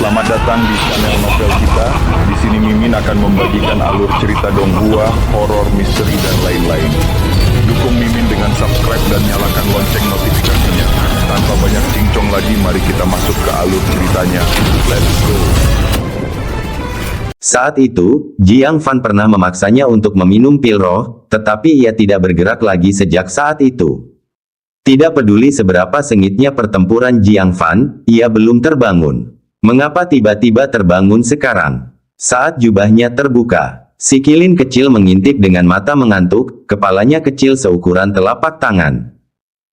Selamat datang di channel novel kita. Di sini Mimin akan membagikan alur cerita donghua, horor, misteri, dan lain-lain. Dukung Mimin dengan subscribe dan nyalakan lonceng notifikasinya. Tanpa banyak cincong lagi, mari kita masuk ke alur ceritanya. Let's go! Saat itu, Jiang Fan pernah memaksanya untuk meminum pil roh, tetapi ia tidak bergerak lagi sejak saat itu. Tidak peduli seberapa sengitnya pertempuran Jiang Fan, ia belum terbangun. Mengapa tiba-tiba terbangun sekarang? Saat jubahnya terbuka, si Kilin kecil mengintip dengan mata mengantuk, kepalanya kecil seukuran telapak tangan.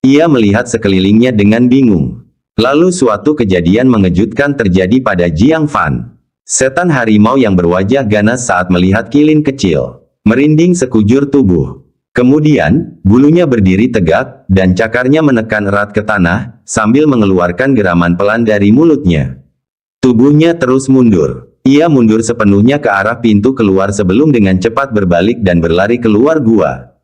Ia melihat sekelilingnya dengan bingung. Lalu suatu kejadian mengejutkan terjadi pada Jiang Fan. Setan harimau yang berwajah ganas saat melihat Kilin kecil, merinding sekujur tubuh. Kemudian, bulunya berdiri tegak, dan cakarnya menekan erat ke tanah, sambil mengeluarkan geraman pelan dari mulutnya. Tubuhnya terus mundur. Ia mundur sepenuhnya ke arah pintu keluar sebelum dengan cepat berbalik dan berlari keluar gua.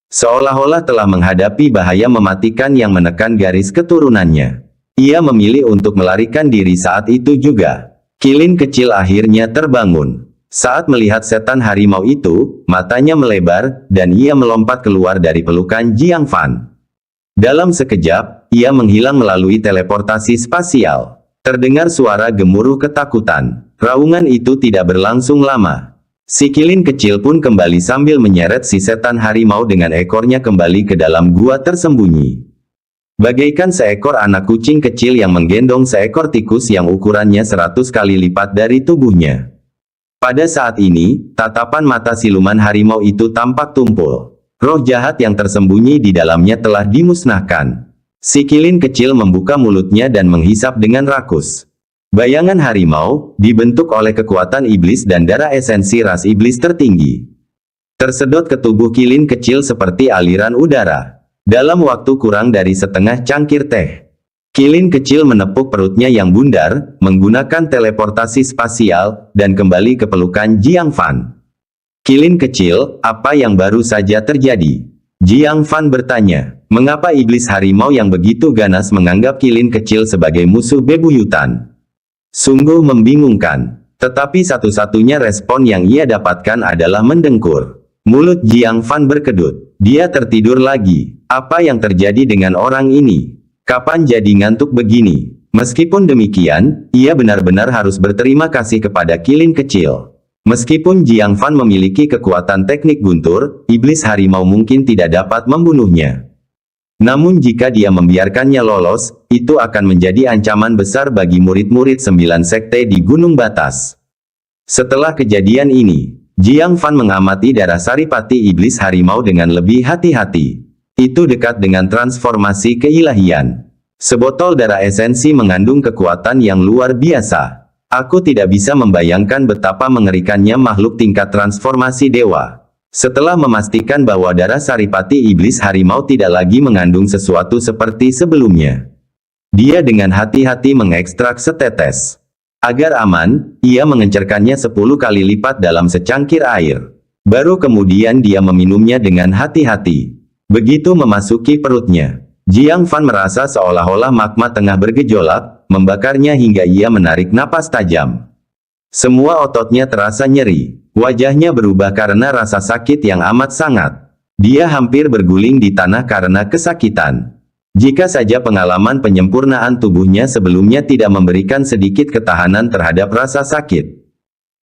Seolah-olah telah menghadapi bahaya mematikan yang menekan garis keturunannya. Ia memilih untuk melarikan diri saat itu juga. Kilin kecil akhirnya terbangun. Saat melihat setan harimau itu, matanya melebar, dan ia melompat keluar dari pelukan Jiang Fan. Dalam sekejap, ia menghilang melalui teleportasi spasial. Terdengar suara gemuruh ketakutan. Raungan itu tidak berlangsung lama. Si Kilin kecil pun kembali sambil menyeret si setan harimau dengan ekornya kembali ke dalam gua tersembunyi. Bagaikan seekor anak kucing kecil yang menggendong seekor tikus yang ukurannya 100 kali lipat dari tubuhnya. Pada saat ini, tatapan mata siluman harimau itu tampak tumpul. Roh jahat yang tersembunyi di dalamnya telah dimusnahkan. Si Kilin kecil membuka mulutnya dan menghisap dengan rakus. Bayangan harimau, dibentuk oleh kekuatan iblis dan darah esensi ras iblis tertinggi, tersedot ke tubuh Kilin kecil seperti aliran udara. Dalam waktu kurang dari setengah cangkir teh, Kilin kecil menepuk perutnya yang bundar, menggunakan teleportasi spasial, dan kembali ke pelukan Jiang Fan. Kilin kecil, apa yang baru saja terjadi? Jiang Fan bertanya. Mengapa iblis harimau yang begitu ganas menganggap Kilin kecil sebagai musuh bebuyutan? Sungguh membingungkan. Tetapi satu-satunya respon yang ia dapatkan adalah mendengkur. Mulut Jiang Fan berkedut. Dia tertidur lagi. Apa yang terjadi dengan orang ini? Kapan jadi ngantuk begini? Meskipun demikian, ia benar-benar harus berterima kasih kepada Kilin kecil. Meskipun Jiang Fan memiliki kekuatan teknik guntur, iblis harimau mungkin tidak dapat membunuhnya. Namun jika dia membiarkannya lolos, itu akan menjadi ancaman besar bagi murid-murid 9 sekte di Gunung Batas. Setelah kejadian ini, Jiang Fan mengamati darah saripati iblis harimau dengan lebih hati-hati. Itu dekat dengan transformasi keilahian. Sebotol darah esensi mengandung kekuatan yang luar biasa. Aku tidak bisa membayangkan betapa mengerikannya makhluk tingkat transformasi dewa. Setelah memastikan bahwa darah saripati iblis harimau tidak lagi mengandung sesuatu seperti sebelumnya, dia dengan hati-hati mengekstrak setetes. Agar aman, ia mengencerkannya 10 kali lipat dalam secangkir air. Baru kemudian dia meminumnya dengan hati-hati. Begitu memasuki perutnya, Jiang Fan merasa seolah-olah magma tengah bergejolak, membakarnya hingga ia menarik napas tajam. Semua ototnya terasa nyeri. Wajahnya berubah karena rasa sakit yang amat sangat. Dia hampir berguling di tanah karena kesakitan. Jika saja pengalaman penyempurnaan tubuhnya sebelumnya tidak memberikan sedikit ketahanan terhadap rasa sakit,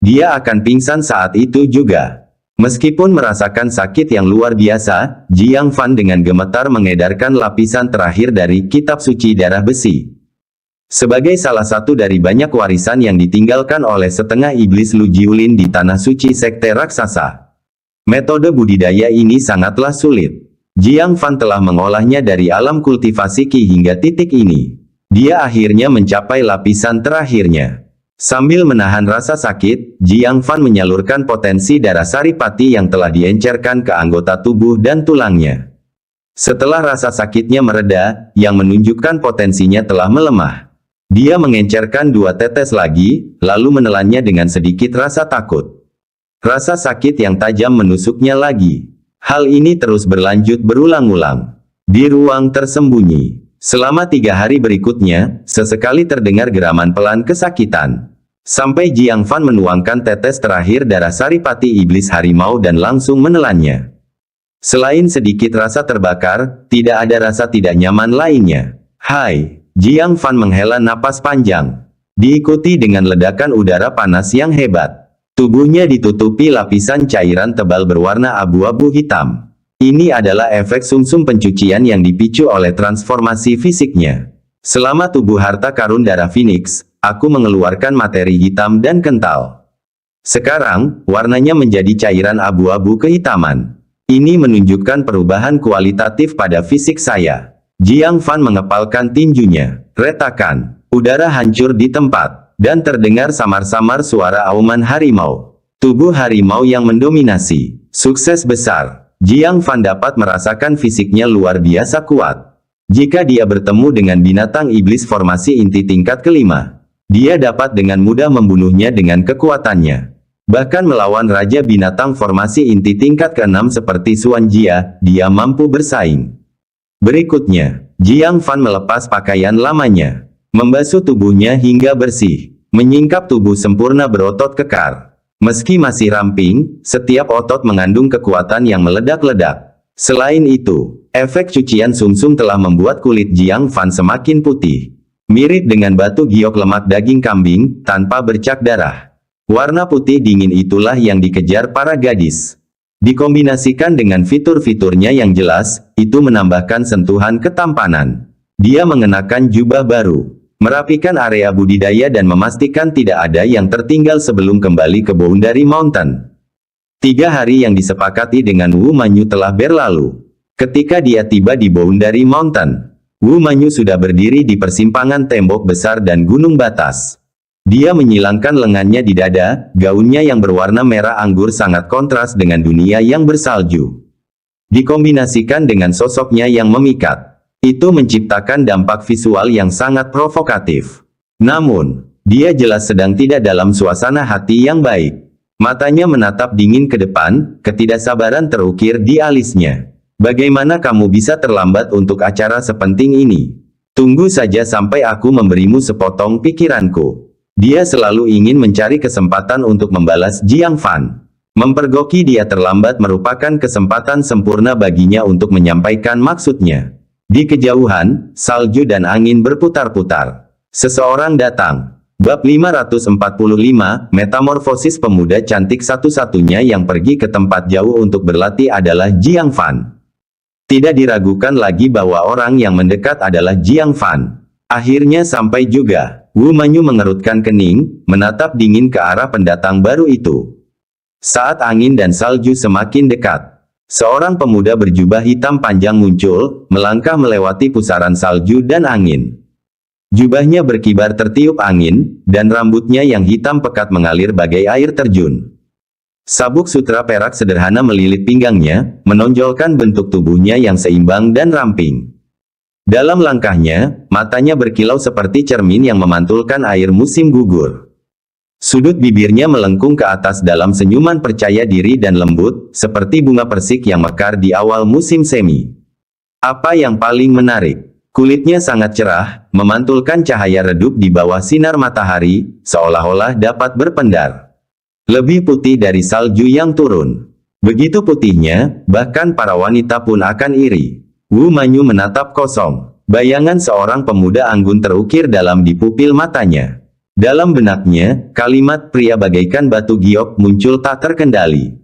dia akan pingsan saat itu juga. Meskipun merasakan sakit yang luar biasa, Jiang Fan dengan gemetar mengedarkan lapisan terakhir dari kitab suci darah besi. Sebagai salah satu dari banyak warisan yang ditinggalkan oleh setengah iblis Lu Jiulin di tanah suci sekte raksasa, metode budidaya ini sangatlah sulit. Jiang Fan telah mengolahnya dari alam kultivasi Qi hingga titik ini. Dia akhirnya mencapai lapisan terakhirnya. Sambil menahan rasa sakit, Jiang Fan menyalurkan potensi darah saripati yang telah diencerkan ke anggota tubuh dan tulangnya. Setelah rasa sakitnya mereda, yang menunjukkan potensinya telah melemah, dia mengencerkan 2 tetes lagi, lalu menelannya dengan sedikit rasa takut. Rasa sakit yang tajam menusuknya lagi. Hal ini terus berlanjut berulang-ulang. Di ruang tersembunyi, selama 3 hari berikutnya, sesekali terdengar geraman pelan kesakitan. Sampai Jiang Fan menuangkan tetes terakhir darah saripati iblis harimau dan langsung menelannya. Selain sedikit rasa terbakar, tidak ada rasa tidak nyaman lainnya. Hai, Jiang Fan menghela napas panjang. Diikuti dengan ledakan udara panas yang hebat. Tubuhnya ditutupi lapisan cairan tebal berwarna abu-abu hitam. Ini adalah efek sumsum pencucian yang dipicu oleh transformasi fisiknya. Selama tubuh harta karun darah Phoenix, aku mengeluarkan materi hitam dan kental. Sekarang, warnanya menjadi cairan abu-abu kehitaman. Ini menunjukkan perubahan kualitatif pada fisik saya. Jiang Fan mengepalkan tinjunya. Retakan. Udara hancur di tempat. Dan terdengar samar-samar suara auman harimau. Tubuh harimau yang mendominasi. Sukses besar. Jiang Fan dapat merasakan fisiknya luar biasa kuat. Jika dia bertemu dengan binatang iblis formasi inti tingkat kelima, dia dapat dengan mudah membunuhnya dengan kekuatannya. Bahkan melawan raja binatang formasi inti tingkat keenam seperti Xuan Jia, dia mampu bersaing. Berikutnya, Jiang Fan melepas pakaian lamanya, membasuh tubuhnya hingga bersih, menyingkap tubuh sempurna berotot kekar. Meski masih ramping, setiap otot mengandung kekuatan yang meledak-ledak. Selain itu, efek cucian sumsum telah membuat kulit Jiang Fan semakin putih. Mirip dengan batu giok lemak daging kambing, tanpa bercak darah. Warna putih dingin itulah yang dikejar para gadis. Dikombinasikan dengan fitur-fiturnya yang jelas, itu menambahkan sentuhan ketampanan. Dia mengenakan jubah baru, merapikan area budidaya dan memastikan tidak ada yang tertinggal sebelum kembali ke Boundary Mountain. 3 hari yang disepakati dengan Wu Manyu telah berlalu. Ketika dia tiba di Boundary Mountain, Wu Manyu sudah berdiri di persimpangan tembok besar dan gunung batas. Dia menyilangkan lengannya di dada, gaunnya yang berwarna merah anggur sangat kontras dengan dunia yang bersalju. Dikombinasikan dengan sosoknya yang memikat, itu menciptakan dampak visual yang sangat provokatif. Namun, dia jelas sedang tidak dalam suasana hati yang baik. Matanya menatap dingin ke depan, ketidaksabaran terukir di alisnya. Bagaimana kamu bisa terlambat untuk acara sepenting ini? Tunggu saja sampai aku memberimu sepotong pikiranku. Dia selalu ingin mencari kesempatan untuk membalas Jiang Fan. Mempergoki dia terlambat merupakan kesempatan sempurna baginya untuk menyampaikan maksudnya. Di kejauhan, salju dan angin berputar-putar. Seseorang datang. Bab 545, Metamorfosis pemuda cantik satu-satunya yang pergi ke tempat jauh untuk berlatih adalah Jiang Fan. Tidak diragukan lagi bahwa orang yang mendekat adalah Jiang Fan. Akhirnya sampai juga. Wu Manyu mengerutkan kening, menatap dingin ke arah pendatang baru itu. Saat angin dan salju semakin dekat, seorang pemuda berjubah hitam panjang muncul, melangkah melewati pusaran salju dan angin. Jubahnya berkibar tertiup angin, dan rambutnya yang hitam pekat mengalir bagai air terjun. Sabuk sutra perak sederhana melilit pinggangnya, menonjolkan bentuk tubuhnya yang seimbang dan ramping. Dalam langkahnya, matanya berkilau seperti cermin yang memantulkan air musim gugur. Sudut bibirnya melengkung ke atas dalam senyuman percaya diri dan lembut, seperti bunga persik yang mekar di awal musim semi. Apa yang paling menarik? Kulitnya sangat cerah, memantulkan cahaya redup di bawah sinar matahari, seolah-olah dapat berpendar. Lebih putih dari salju yang turun. Begitu putihnya, bahkan para wanita pun akan iri. Wu Manyu menatap kosong. Bayangan seorang pemuda anggun terukir dalam di pupil matanya. Dalam benaknya, kalimat pria bagaikan batu giok muncul tak terkendali.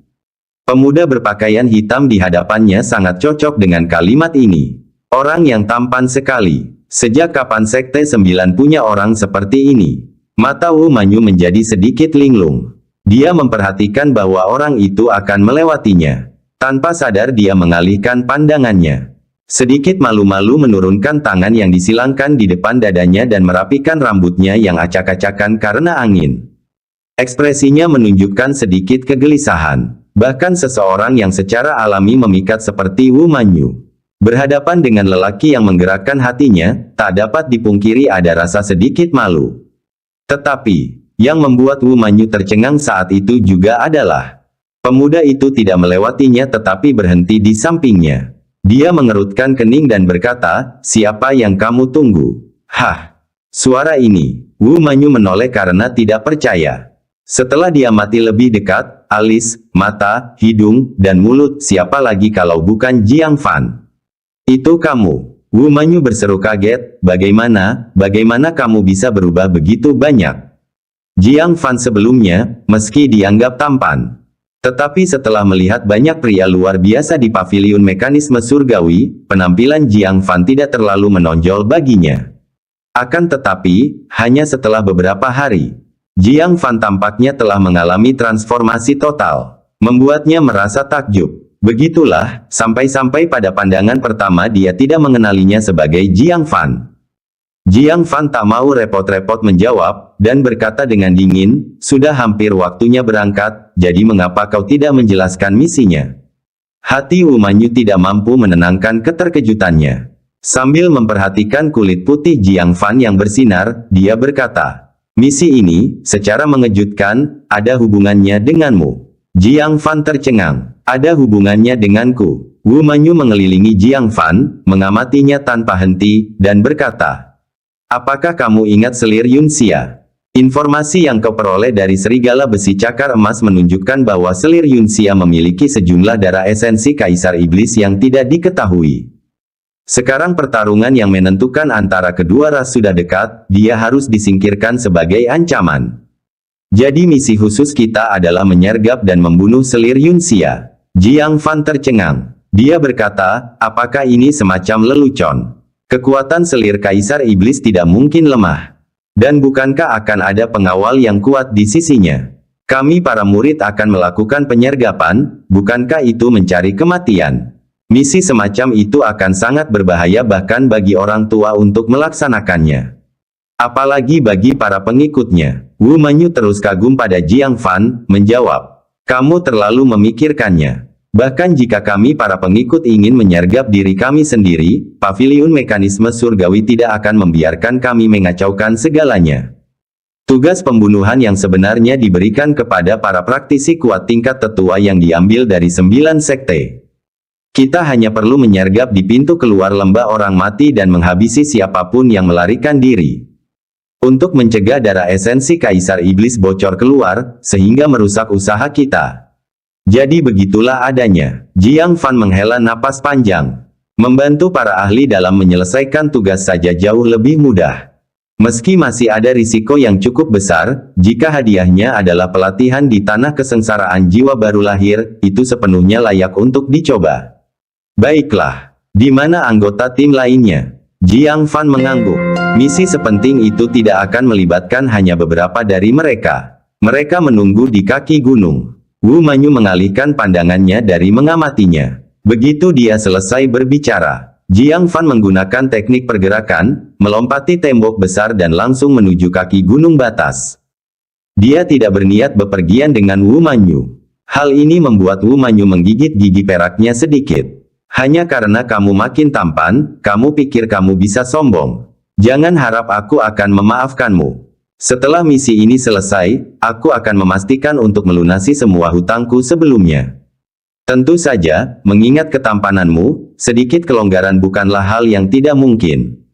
Pemuda berpakaian hitam di hadapannya sangat cocok dengan kalimat ini. Orang yang tampan sekali. Sejak kapan Sekte 9 punya orang seperti ini? Mata Wu Manyu menjadi sedikit linglung. Dia memperhatikan bahwa orang itu akan melewatinya. Tanpa sadar dia mengalihkan pandangannya. Sedikit malu-malu menurunkan tangan yang disilangkan di depan dadanya dan merapikan rambutnya yang acak-acakan karena angin. Ekspresinya menunjukkan sedikit kegelisahan. Bahkan seseorang yang secara alami memikat seperti Wu Manyu. Berhadapan dengan lelaki yang menggerakkan hatinya, tak dapat dipungkiri ada rasa sedikit malu. Tetapi, yang membuat Wu Manyu tercengang saat itu juga adalah pemuda itu tidak melewatinya tetapi berhenti di sampingnya. Dia mengerutkan kening dan berkata, "Siapa yang kamu tunggu?" Hah! Suara ini, Wu Manyu menoleh karena tidak percaya. Setelah diamati lebih dekat, alis, mata, hidung, dan mulut, siapa lagi kalau bukan Jiang Fan? Itu kamu. Wu Manyu berseru kaget, bagaimana kamu bisa berubah begitu banyak? Jiang Fan sebelumnya, meski dianggap tampan. Tetapi setelah melihat banyak pria luar biasa di paviliun mekanisme surgawi, penampilan Jiang Fan tidak terlalu menonjol baginya. Akan tetapi, hanya setelah beberapa hari, Jiang Fan tampaknya telah mengalami transformasi total, membuatnya merasa takjub. Begitulah, sampai-sampai pada pandangan pertama dia tidak mengenalinya sebagai Jiang Fan. Jiang Fan tak mau repot-repot menjawab, dan berkata dengan dingin, sudah hampir waktunya berangkat, jadi mengapa kau tidak menjelaskan misinya? Hati Wu Manyu tidak mampu menenangkan keterkejutannya. Sambil memperhatikan kulit putih Jiang Fan yang bersinar, dia berkata, misi ini, secara mengejutkan, ada hubungannya denganmu. Jiang Fan tercengang. Ada hubungannya denganku. Wu Manyu mengelilingi Jiang Fan, mengamatinya tanpa henti, dan berkata, apakah kamu ingat selir Yunxia? Informasi yang kau peroleh dari serigala besi cakar emas menunjukkan bahwa selir Yunxia memiliki sejumlah darah esensi Kaisar Iblis yang tidak diketahui. Sekarang pertarungan yang menentukan antara kedua ras sudah dekat, dia harus disingkirkan sebagai ancaman. Jadi misi khusus kita adalah menyergap dan membunuh selir Yunxia. Jiang Fan tercengang. Dia berkata, apakah ini semacam lelucon? Kekuatan selir Kaisar Iblis tidak mungkin lemah. Dan bukankah akan ada pengawal yang kuat di sisinya? Kami para murid akan melakukan penyergapan, bukankah itu mencari kematian? Misi semacam itu akan sangat berbahaya bahkan bagi orang tua untuk melaksanakannya. Apalagi bagi para pengikutnya. Wu Manyu terus kagum pada Jiang Fan, menjawab, kamu terlalu memikirkannya. Bahkan jika kami para pengikut ingin menyergap diri kami sendiri, paviliun mekanisme surgawi tidak akan membiarkan kami mengacaukan segalanya. Tugas pembunuhan yang sebenarnya diberikan kepada para praktisi kuat tingkat tetua yang diambil dari 9 sekte. Kita hanya perlu menyergap di pintu keluar lembah orang mati dan menghabisi siapapun yang melarikan diri. Untuk mencegah darah esensi Kaisar Iblis bocor keluar, sehingga merusak usaha kita. Jadi begitulah adanya. Jiang Fan menghela napas panjang. Membantu para ahli dalam menyelesaikan tugas saja jauh lebih mudah. Meski masih ada risiko yang cukup besar, jika hadiahnya adalah pelatihan di tanah kesengsaraan jiwa baru lahir, itu sepenuhnya layak untuk dicoba. Baiklah. Di mana anggota tim lainnya? Jiang Fan mengangguk. Misi sepenting itu tidak akan melibatkan hanya beberapa dari mereka. Mereka menunggu di kaki gunung. Wu Manyu mengalihkan pandangannya dari mengamatinya. Begitu dia selesai berbicara, Jiang Fan menggunakan teknik pergerakan, melompati tembok besar dan langsung menuju kaki gunung batas. Dia tidak berniat bepergian dengan Wu Manyu. Hal ini membuat Wu Manyu menggigit gigi peraknya sedikit. Hanya karena kamu makin tampan, kamu pikir kamu bisa sombong. Jangan harap aku akan memaafkanmu. Setelah misi ini selesai, aku akan memastikan untuk melunasi semua hutangku sebelumnya. Tentu saja, mengingat ketampananmu, sedikit kelonggaran bukanlah hal yang tidak mungkin.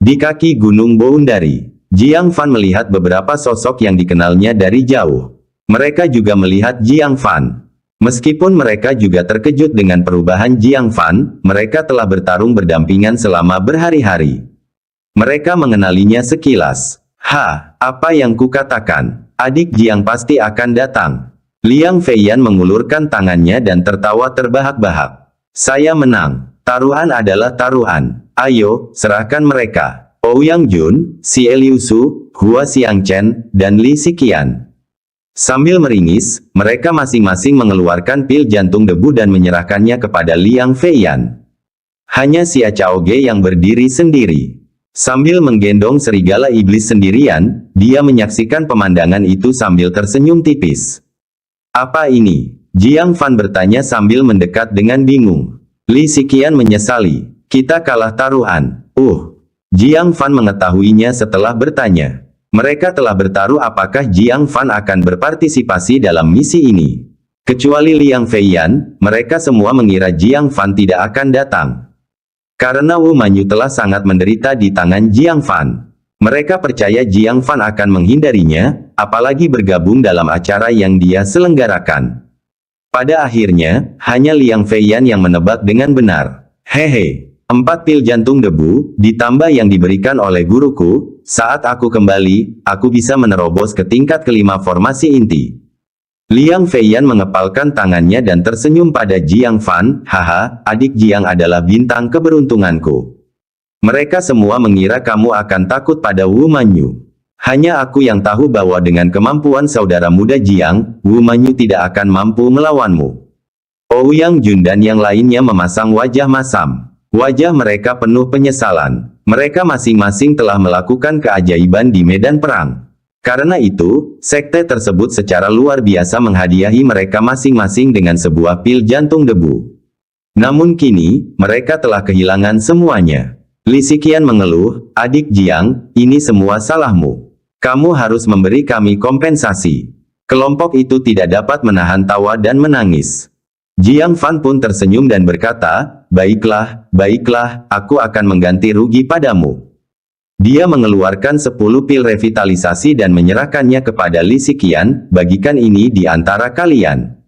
Di kaki Gunung Boundary, Jiang Fan melihat beberapa sosok yang dikenalnya dari jauh. Mereka juga melihat Jiang Fan. Meskipun mereka juga terkejut dengan perubahan Jiang Fan, mereka telah bertarung berdampingan selama berhari-hari. Mereka mengenalinya sekilas. Apa yang kukatakan? Adik Jiang pasti akan datang. Liang Feiyan mengulurkan tangannya dan tertawa terbahak-bahak. Saya menang. Taruhan adalah taruhan. Ayo, serahkan mereka. Ouyang Jun, Xie Liu Su, Hua Xiangchen, dan Li Xiqian. Sambil meringis, mereka masing-masing mengeluarkan pil jantung debu dan menyerahkannya kepada Liang Feiyan. Hanya Xia Chaoge yang berdiri sendiri. Sambil menggendong serigala iblis sendirian, dia menyaksikan pemandangan itu sambil tersenyum tipis. Apa ini? Jiang Fan bertanya sambil mendekat dengan bingung. Li Xiqian menyesali. Kita kalah taruhan. Jiang Fan mengetahuinya setelah bertanya. Mereka telah bertaruh apakah Jiang Fan akan berpartisipasi dalam misi ini. Kecuali Liang Feiyan, mereka semua mengira Jiang Fan tidak akan datang. Karena Wu Manyu telah sangat menderita di tangan Jiang Fan. Mereka percaya Jiang Fan akan menghindarinya, apalagi bergabung dalam acara yang dia selenggarakan. Pada akhirnya, hanya Liang Feiyan yang menebak dengan benar. Hehe, 4 pil jantung debu, ditambah yang diberikan oleh guruku, saat aku kembali, aku bisa menerobos ke tingkat kelima formasi inti. Liang Feiyan mengepalkan tangannya dan tersenyum pada Jiang Fan, haha, adik Jiang adalah bintang keberuntunganku. Mereka semua mengira kamu akan takut pada Wu Manyu. Hanya aku yang tahu bahwa dengan kemampuan saudara muda Jiang, Wu Manyu tidak akan mampu melawanmu. Ouyang Jun dan yang lainnya memasang wajah masam. Wajah mereka penuh penyesalan. Mereka masing-masing telah melakukan keajaiban di medan perang. Karena itu, sekte tersebut secara luar biasa menghadiahi mereka masing-masing dengan sebuah pil jantung debu. Namun kini, mereka telah kehilangan semuanya. Li Xiqian mengeluh, adik Jiang, ini semua salahmu. Kamu harus memberi kami kompensasi. Kelompok itu tidak dapat menahan tawa dan menangis. Jiang Fan pun tersenyum dan berkata, baiklah, baiklah, aku akan mengganti rugi padamu. Dia mengeluarkan 10 pil revitalisasi dan menyerahkannya kepada Li Xiqian, bagikan ini di antara kalian.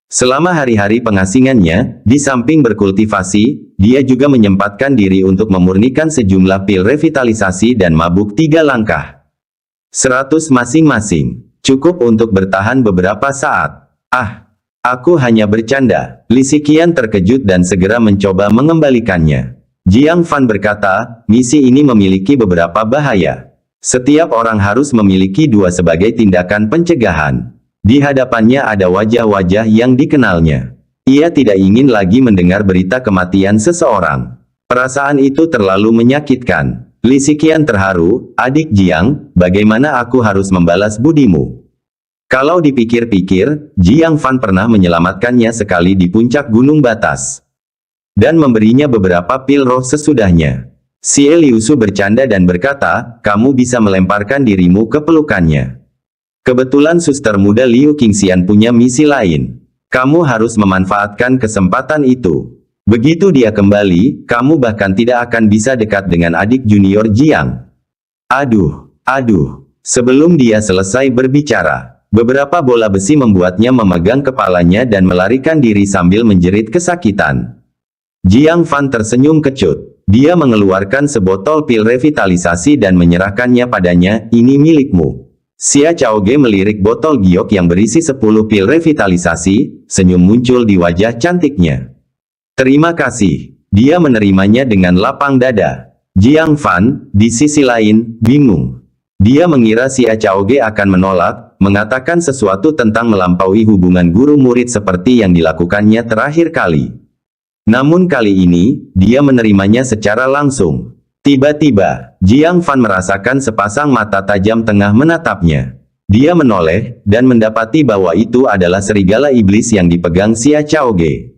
Selama hari-hari pengasingannya, di samping berkultivasi, dia juga menyempatkan diri untuk memurnikan sejumlah pil revitalisasi dan mabuk 3 langkah. 100 masing-masing. Cukup untuk bertahan beberapa saat. Ah, aku hanya bercanda. Li Xiqian terkejut dan segera mencoba mengembalikannya. Jiang Fan berkata, misi ini memiliki beberapa bahaya. Setiap orang harus memiliki 2 sebagai tindakan pencegahan. Di hadapannya ada wajah-wajah yang dikenalnya. Ia tidak ingin lagi mendengar berita kematian seseorang. Perasaan itu terlalu menyakitkan. Li Xiqian terharu, adik Jiang, bagaimana aku harus membalas budimu? Kalau dipikir-pikir, Jiang Fan pernah menyelamatkannya sekali di puncak gunung batas. Dan memberinya beberapa pil roh sesudahnya. Xie Liusu bercanda dan berkata, kamu bisa melemparkan dirimu ke pelukannya. Kebetulan suster muda Liu Qingxian punya misi lain. Kamu harus memanfaatkan kesempatan itu. Begitu dia kembali, kamu bahkan tidak akan bisa dekat dengan adik junior Jiang. Aduh, aduh. Sebelum dia selesai berbicara, beberapa bola besi membuatnya memegang kepalanya dan melarikan diri sambil menjerit kesakitan. Jiang Fan tersenyum kecut. Dia mengeluarkan sebotol pil revitalisasi dan menyerahkannya padanya, ini milikmu. Xia Chaoge melirik botol giok yang berisi 10 pil revitalisasi, senyum muncul di wajah cantiknya. Terima kasih. Dia menerimanya dengan lapang dada. Jiang Fan, di sisi lain, bingung. Dia mengira Xia Chaoge akan menolak, mengatakan sesuatu tentang melampaui hubungan guru-murid seperti yang dilakukannya terakhir kali. Namun kali ini, dia menerimanya secara langsung. Tiba-tiba, Jiang Fan merasakan sepasang mata tajam tengah menatapnya. Dia menoleh, dan mendapati bahwa itu adalah serigala iblis yang dipegang Xia Chaoge.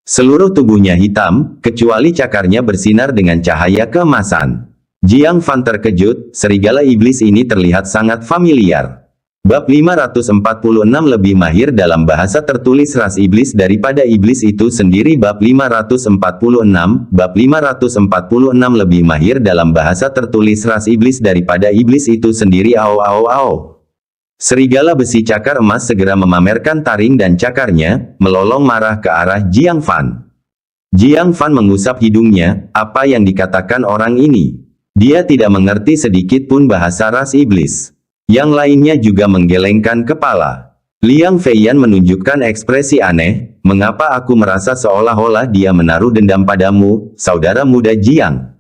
Seluruh tubuhnya hitam, kecuali cakarnya bersinar dengan cahaya keemasan. Jiang Fan terkejut, serigala iblis ini terlihat sangat familiar. Bab 546 lebih mahir dalam bahasa tertulis ras iblis daripada iblis itu sendiri. Bab 546, Bab 546 lebih mahir dalam bahasa tertulis ras iblis daripada iblis itu sendiri. Serigala besi cakar emas segera memamerkan taring dan cakarnya, melolong marah ke arah Jiang Fan. Jiang Fan mengusap hidungnya, apa yang dikatakan orang ini? Dia tidak mengerti sedikit pun bahasa ras iblis. Yang lainnya juga menggelengkan kepala. Liang Feiyan menunjukkan ekspresi aneh, mengapa aku merasa seolah-olah dia menaruh dendam padamu, saudara muda Jiang?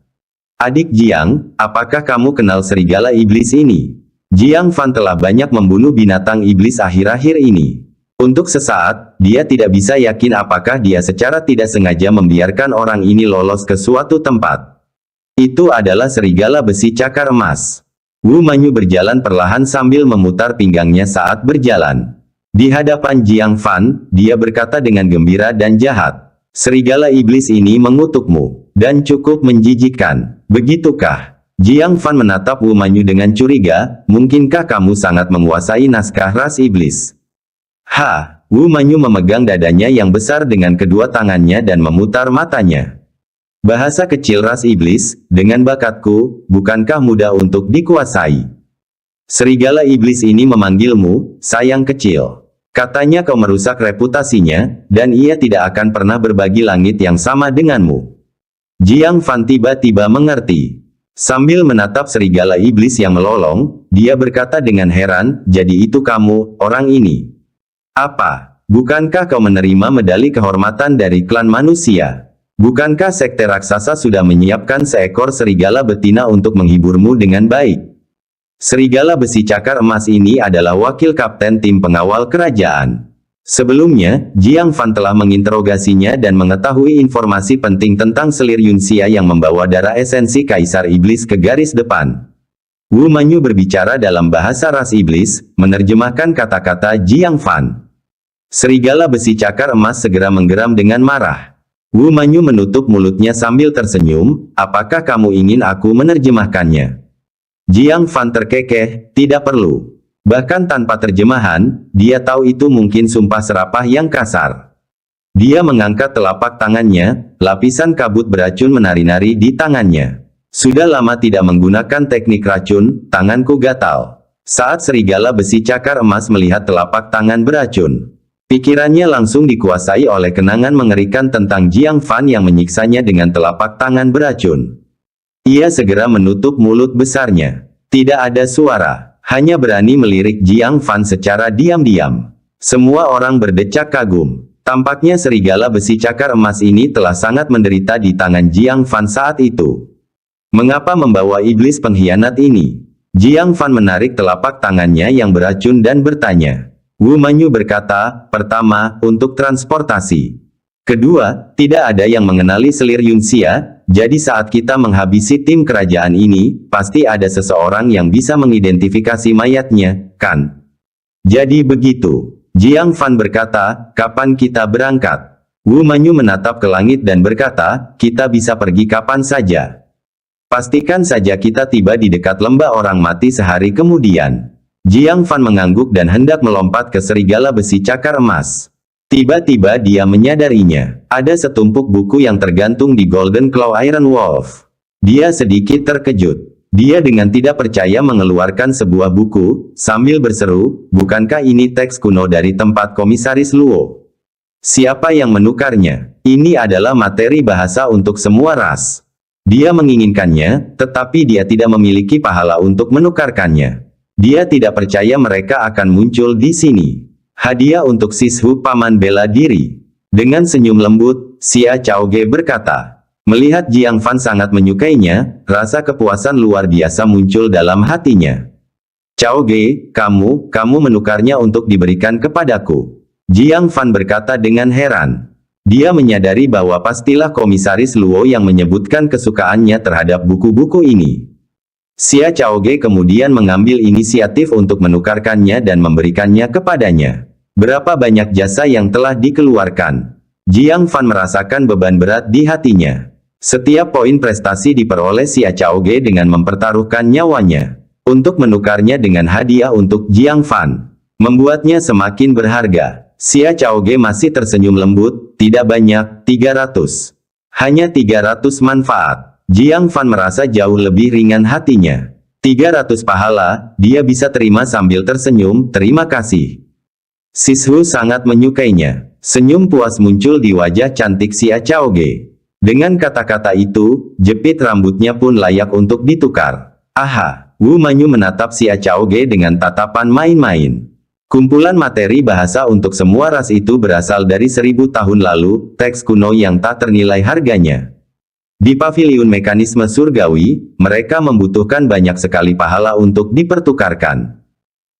Adik Jiang, apakah kamu kenal serigala iblis ini? Jiang Fan telah banyak membunuh binatang iblis akhir-akhir ini. Untuk sesaat, dia tidak bisa yakin apakah dia secara tidak sengaja membiarkan orang ini lolos ke suatu tempat. Itu adalah serigala besi cakar emas. Wu Manyu berjalan perlahan sambil memutar pinggangnya saat berjalan. Di hadapan Jiang Fan, dia berkata dengan gembira dan jahat. Serigala iblis ini mengutukmu, dan cukup menjijikkan. Begitukah? Jiang Fan menatap Wu Manyu dengan curiga, mungkinkah kamu sangat menguasai naskah ras iblis? Wu Manyu memegang dadanya yang besar dengan kedua tangannya dan memutar matanya. Bahasa kecil ras iblis, dengan bakatku, bukankah mudah untuk dikuasai? Serigala iblis ini memanggilmu, sayang kecil. Katanya kau merusak reputasinya, dan ia tidak akan pernah berbagi langit yang sama denganmu. Jiang Fan tiba-tiba mengerti. Sambil menatap serigala iblis yang melolong, dia berkata dengan heran, jadi itu kamu, orang ini. Apa? Bukankah kau menerima medali kehormatan dari klan manusia? Bukankah sekte raksasa sudah menyiapkan seekor serigala betina untuk menghiburmu dengan baik? Serigala besi cakar emas ini adalah wakil kapten tim pengawal kerajaan. Sebelumnya, Jiang Fan telah menginterogasinya dan mengetahui informasi penting tentang selir Yunxia yang membawa darah esensi Kaisar Iblis ke garis depan. Wu Manyu berbicara dalam bahasa ras iblis, menerjemahkan kata-kata Jiang Fan. Serigala besi cakar emas segera menggeram dengan marah. Wu Manyu menutup mulutnya sambil tersenyum, apakah kamu ingin aku menerjemahkannya? Jiang Fan terkekeh, tidak perlu. Bahkan tanpa terjemahan, dia tahu itu mungkin sumpah serapah yang kasar. Dia mengangkat telapak tangannya, lapisan kabut beracun menari-nari di tangannya. Sudah lama tidak menggunakan teknik racun, tanganku gatal. Saat serigala besi cakar emas melihat telapak tangan beracun, pikirannya langsung dikuasai oleh kenangan mengerikan tentang Jiang Fan yang menyiksanya dengan telapak tangan beracun. Ia segera menutup mulut besarnya. Tidak ada suara. Hanya berani melirik Jiang Fan secara diam-diam. Semua orang berdecak kagum. Tampaknya serigala besi cakar emas ini telah sangat menderita di tangan Jiang Fan saat itu. Mengapa membawa iblis pengkhianat ini? Jiang Fan menarik telapak tangannya yang beracun dan bertanya. Wu Manyu berkata, pertama, untuk transportasi. Kedua, tidak ada yang mengenali selir Yunxia. Jadi saat kita menghabisi tim kerajaan ini, pasti ada seseorang yang bisa mengidentifikasi mayatnya, kan? Jadi begitu. Jiang Fan berkata, kapan kita berangkat? Wu Manyu menatap ke langit dan berkata, kita bisa pergi kapan saja. Pastikan saja kita tiba di dekat lembah orang mati sehari kemudian. Jiang Fan mengangguk dan hendak melompat ke serigala besi cakar emas. Tiba-tiba dia menyadarinya. Ada setumpuk buku yang tergantung di Golden Claw Iron Wolf. Dia sedikit terkejut. Dia dengan tidak percaya mengeluarkan sebuah buku, sambil berseru, bukankah ini teks kuno dari tempat Komisaris Luo? Siapa yang menukarnya? Ini adalah materi bahasa untuk semua ras. Dia menginginkannya, tetapi dia tidak memiliki pahala untuk menukarkannya. Dia tidak percaya mereka akan muncul di sini. Hadiah untuk Sishu paman bela diri. Dengan senyum lembut, Xia Chaoge berkata. Melihat Jiang Fan sangat menyukainya, rasa kepuasan luar biasa muncul dalam hatinya. Chaoge, kamu menukarnya untuk diberikan kepadaku. Jiang Fan berkata dengan heran. Dia menyadari bahwa pastilah Komisaris Luo yang menyebutkan kesukaannya terhadap buku-buku ini. Xia Chaoge kemudian mengambil inisiatif untuk menukarkannya dan memberikannya kepadanya. Berapa banyak jasa yang telah dikeluarkan. Jiang Fan merasakan beban berat di hatinya. Setiap poin prestasi diperoleh Xia Chaoge dengan mempertaruhkan nyawanya. Untuk menukarnya dengan hadiah untuk Jiang Fan. Membuatnya semakin berharga. Xia Chaoge masih tersenyum lembut, tidak banyak, 300. Hanya 300 manfaat. Jiang Fan merasa jauh lebih ringan hatinya. 300 pahala, dia bisa terima sambil tersenyum, terima kasih. Sishu sangat menyukainya. Senyum puas muncul di wajah cantik Xia Chaoge. Dengan kata-kata itu, jepit rambutnya pun layak untuk ditukar. Aha, Wu Manyu menatap Xia Chaoge dengan tatapan main-main. Kumpulan materi bahasa untuk semua ras itu berasal dari 1000 tahun lalu, teks kuno yang tak ternilai harganya. Di paviliun mekanisme surgawi, mereka membutuhkan banyak sekali pahala untuk dipertukarkan.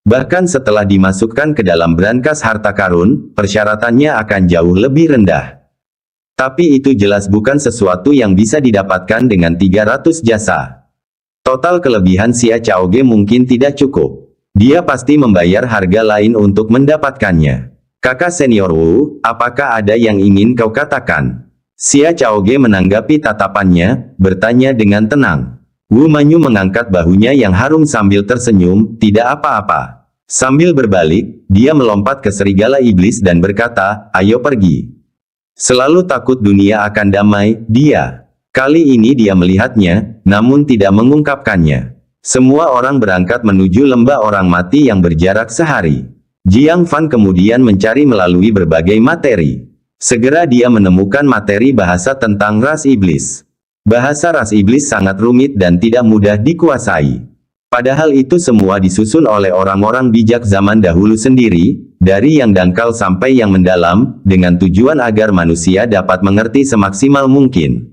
Bahkan setelah dimasukkan ke dalam brankas harta karun, persyaratannya akan jauh lebih rendah. Tapi itu jelas bukan sesuatu yang bisa didapatkan dengan 300 jasa. Total kelebihan Xia Chaoge mungkin tidak cukup. Dia pasti membayar harga lain untuk mendapatkannya. Kakak senior Wu, apakah ada yang ingin kau katakan? Xia Chaoge menanggapi tatapannya, bertanya dengan tenang. Wu Manyu mengangkat bahunya yang harum sambil tersenyum, tidak apa-apa. Sambil berbalik, dia melompat ke serigala iblis dan berkata, ayo pergi. Selalu takut dunia akan damai, dia. Kali ini dia melihatnya, namun tidak mengungkapkannya. Semua orang berangkat menuju lembah orang mati yang berjarak sehari. Jiang Fan kemudian mencari melalui berbagai materi. Segera dia menemukan materi bahasa tentang ras iblis. Bahasa ras iblis sangat rumit dan tidak mudah dikuasai. Padahal itu semua disusun oleh orang-orang bijak zaman dahulu sendiri, dari yang dangkal sampai yang mendalam, dengan tujuan agar manusia dapat mengerti semaksimal mungkin.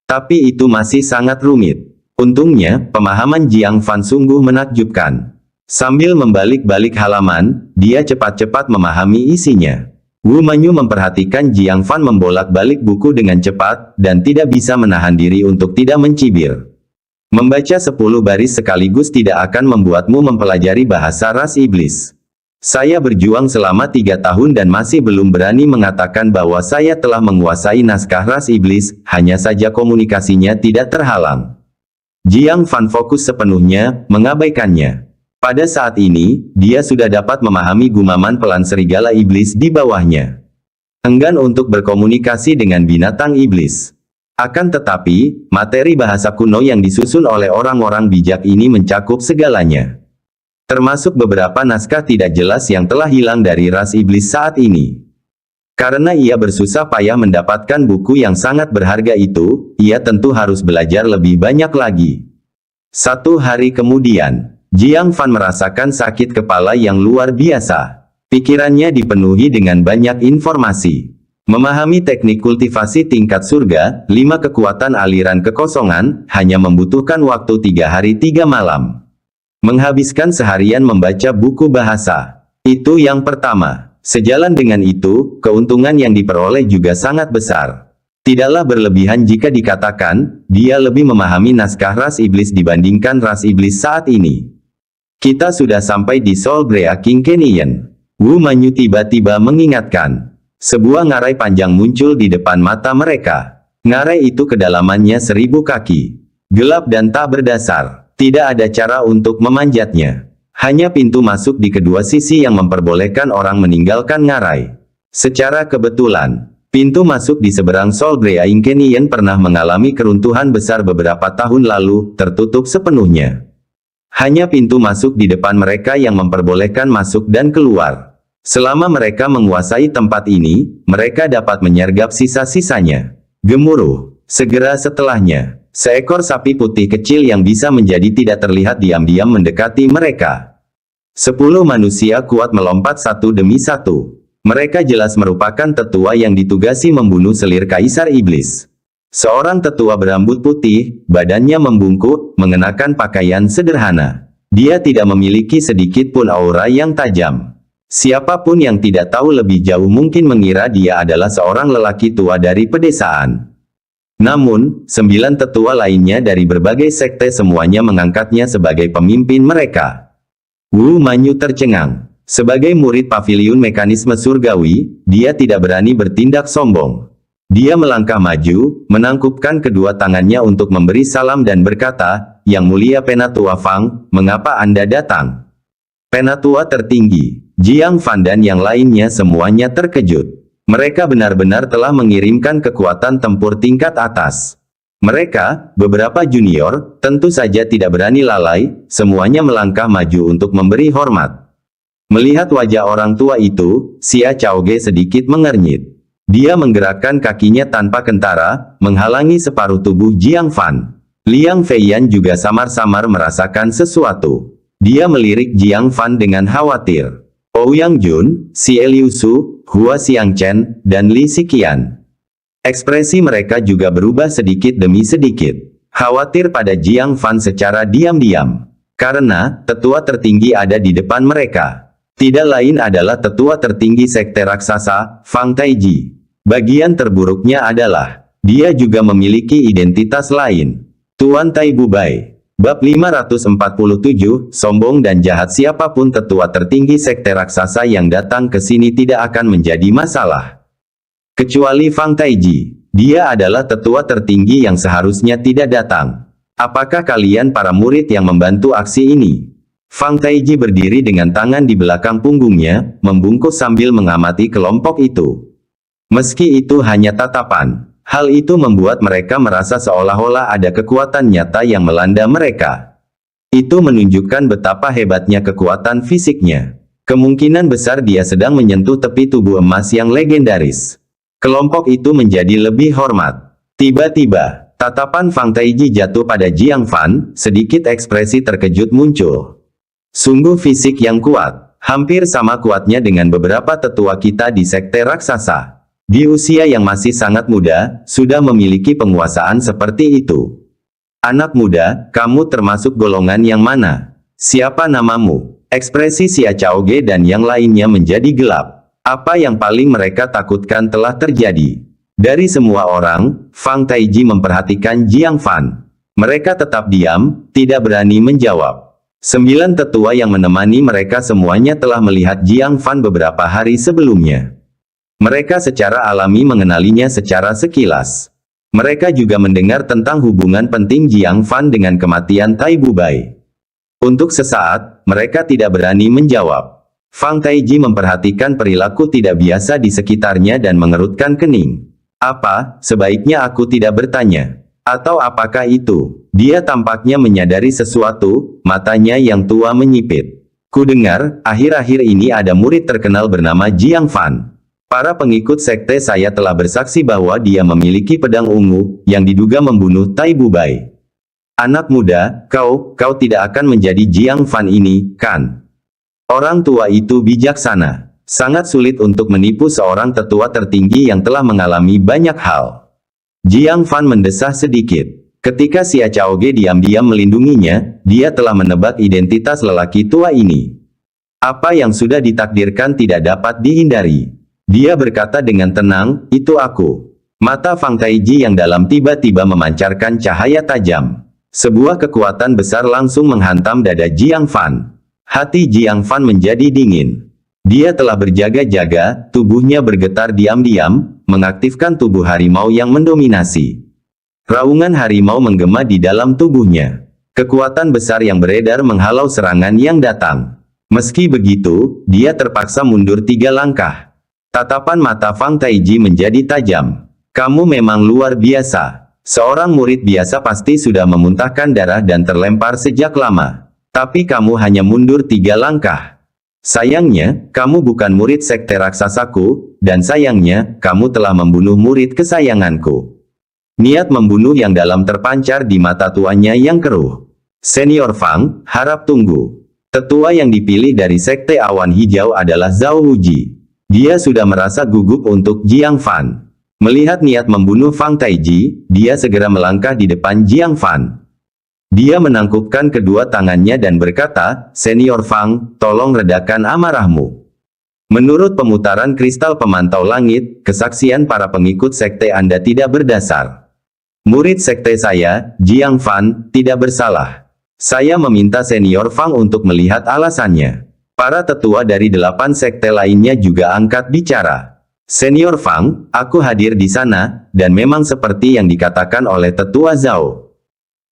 Tapi itu masih sangat rumit. Untungnya, pemahaman Jiang Fan sungguh menakjubkan. Sambil membalik-balik halaman, dia cepat-cepat memahami isinya. Wu Manyu memperhatikan Jiang Fan membolak-balik buku dengan cepat, dan tidak bisa menahan diri untuk tidak mencibir. Membaca 10 baris sekaligus tidak akan membuatmu mempelajari bahasa ras iblis. Saya berjuang selama 3 tahun dan masih belum berani mengatakan bahwa saya telah menguasai naskah ras iblis, hanya saja komunikasinya tidak terhalang. Jiang Fan fokus sepenuhnya, mengabaikannya. Pada saat ini, dia sudah dapat memahami gumaman pelan serigala iblis di bawahnya. Enggan untuk berkomunikasi dengan binatang iblis. Akan tetapi, materi bahasa kuno yang disusun oleh orang-orang bijak ini mencakup segalanya. Termasuk beberapa naskah tidak jelas yang telah hilang dari ras iblis saat ini. Karena ia bersusah payah mendapatkan buku yang sangat berharga itu, ia tentu harus belajar lebih banyak lagi. 1 hari kemudian, Jiang Fan merasakan sakit kepala yang luar biasa. Pikirannya dipenuhi dengan banyak informasi. Memahami teknik kultivasi tingkat surga, 5 kekuatan aliran kekosongan, hanya membutuhkan waktu 3 hari 3 malam. Menghabiskan seharian membaca buku bahasa. Itu yang pertama. Sejalan dengan itu, keuntungan yang diperoleh juga sangat besar. Tidaklah berlebihan jika dikatakan, dia lebih memahami naskah ras iblis dibandingkan ras iblis saat ini. Kita sudah sampai di Sol Breaking Canyon. Wu Manyu tiba-tiba mengingatkan. Sebuah ngarai panjang muncul di depan mata mereka. Ngarai itu kedalamannya 1000 kaki. Gelap dan tak berdasar. Tidak ada cara untuk memanjatnya. Hanya pintu masuk di kedua sisi yang memperbolehkan orang meninggalkan ngarai. Secara kebetulan, pintu masuk di seberang Sol Breaking Canyon pernah mengalami keruntuhan besar beberapa tahun lalu, tertutup sepenuhnya. Hanya pintu masuk di depan mereka yang memperbolehkan masuk dan keluar. Selama mereka menguasai tempat ini, mereka dapat menyergap sisa-sisanya. Gemuruh. Segera setelahnya, seekor sapi putih kecil yang bisa menjadi tidak terlihat diam-diam mendekati mereka. 10 manusia kuat melompat satu demi satu. Mereka jelas merupakan tetua yang ditugasi membunuh selir kaisar iblis. Seorang tetua berambut putih, badannya membungkuk, mengenakan pakaian sederhana. Dia tidak memiliki sedikit pun aura yang tajam. Siapapun yang tidak tahu lebih jauh mungkin mengira dia adalah seorang lelaki tua dari pedesaan. Namun, 9 tetua lainnya dari berbagai sekte semuanya mengangkatnya sebagai pemimpin mereka. Wu Manyu tercengang. Sebagai murid paviliun mekanisme surgawi, dia tidak berani bertindak sombong. Dia melangkah maju, menangkupkan kedua tangannya untuk memberi salam dan berkata, "Yang mulia Penatua Fang, mengapa Anda datang?" Penatua tertinggi, Jiang Fan dan yang lainnya semuanya terkejut. Mereka benar-benar telah mengirimkan kekuatan tempur tingkat atas. Mereka, beberapa junior, tentu saja tidak berani lalai, semuanya melangkah maju untuk memberi hormat. Melihat wajah orang tua itu, Xia Chaoge sedikit mengernyit. Dia menggerakkan kakinya tanpa kentara, menghalangi separuh tubuh Jiang Fan. Liang Feiyan juga samar-samar merasakan sesuatu. Dia melirik Jiang Fan dengan khawatir. Ouyang Jun, Xie Liu Su, Hua Xiangchen, dan Li Xiqian. Ekspresi mereka juga berubah sedikit demi sedikit. Khawatir pada Jiang Fan secara diam-diam. Karena, tetua tertinggi ada di depan mereka. Tidak lain adalah tetua tertinggi sekte raksasa, Fang Taiji. Bagian terburuknya adalah, dia juga memiliki identitas lain. Tuan Tai Bubai. Bab 547, sombong dan jahat. Siapapun tetua tertinggi sekte raksasa yang datang ke sini tidak akan menjadi masalah. Kecuali Fang Taiji. Dia adalah tetua tertinggi yang seharusnya tidak datang. Apakah kalian para murid yang membantu aksi ini? Fang Taiji berdiri dengan tangan di belakang punggungnya, membungkuk sambil mengamati kelompok itu. Meski itu hanya tatapan, Hal itu membuat mereka merasa seolah-olah ada kekuatan nyata yang melanda mereka. Itu menunjukkan betapa hebatnya kekuatan fisiknya. Kemungkinan besar dia sedang menyentuh tepi tubuh emas yang legendaris. Kelompok itu menjadi lebih hormat. Tiba-tiba, tatapan Fang Taiji jatuh pada Jiang Fan, sedikit ekspresi terkejut muncul. Sungguh fisik yang kuat, hampir sama kuatnya dengan beberapa tetua kita di sekte raksasa. Di usia yang masih sangat muda, sudah memiliki penguasaan seperti itu. Anak muda, kamu termasuk golongan yang mana? Siapa namamu? Ekspresi Xia Chaoge dan yang lainnya menjadi gelap. Apa yang paling mereka takutkan telah terjadi. Dari semua orang, Fang Taiji memperhatikan Jiang Fan. Mereka tetap diam, tidak berani menjawab. 9 tetua yang menemani mereka semuanya telah melihat Jiang Fan beberapa hari sebelumnya. Mereka secara alami mengenalinya secara sekilas. Mereka juga mendengar tentang hubungan penting Jiang Fan dengan kematian Tai Bubai. Untuk sesaat, mereka tidak berani menjawab. Fang Taiji memperhatikan perilaku tidak biasa di sekitarnya dan mengerutkan kening. Apa, sebaiknya aku tidak bertanya? Atau apakah itu? Dia tampaknya menyadari sesuatu, matanya yang tua menyipit. Kudengar, akhir-akhir ini ada murid terkenal bernama Jiang Fan. Para pengikut sekte saya telah bersaksi bahwa dia memiliki pedang ungu, yang diduga membunuh Tai Bubai. Anak muda, kau tidak akan menjadi Jiang Fan ini, kan? Orang tua itu bijaksana. Sangat sulit untuk menipu seorang tetua tertinggi yang telah mengalami banyak hal. Jiang Fan mendesah sedikit. Ketika Xia Chaoge diam-diam melindunginya, dia telah menebak identitas lelaki tua ini. Apa yang sudah ditakdirkan tidak dapat dihindari. Dia berkata dengan tenang, itu aku. Mata Fang Taiji yang dalam tiba-tiba memancarkan cahaya tajam. Sebuah kekuatan besar langsung menghantam dada Jiang Fan. Hati Jiang Fan menjadi dingin. Dia telah berjaga-jaga, tubuhnya bergetar diam-diam, mengaktifkan tubuh harimau yang mendominasi. Raungan harimau menggema di dalam tubuhnya. Kekuatan besar yang beredar menghalau serangan yang datang. Meski begitu, dia terpaksa mundur 3 langkah. Tatapan mata Fang Taiji menjadi tajam. Kamu memang luar biasa. Seorang murid biasa pasti sudah memuntahkan darah dan terlempar sejak lama. Tapi kamu hanya mundur 3 langkah. Sayangnya, kamu bukan murid sekte raksasaku, dan sayangnya, kamu telah membunuh murid kesayanganku. Niat membunuh yang dalam terpancar di mata tuanya yang keruh. Senior Fang, harap tunggu. Tetua yang dipilih dari sekte awan hijau adalah Zhao Wuji. Dia sudah merasa gugup untuk Jiang Fan. Melihat niat membunuh Fang Taiji, dia segera melangkah di depan Jiang Fan. Dia menangkupkan kedua tangannya dan berkata, Senior Fang, tolong redakan amarahmu. Menurut pemutaran kristal pemantau langit, kesaksian para pengikut sekte Anda tidak berdasar. Murid sekte saya, Jiang Fan, tidak bersalah. Saya meminta Senior Fang untuk melihat alasannya. Para tetua dari 8 sekte lainnya juga angkat bicara. Senior Fang, aku hadir di sana, dan memang seperti yang dikatakan oleh Tetua Zhao.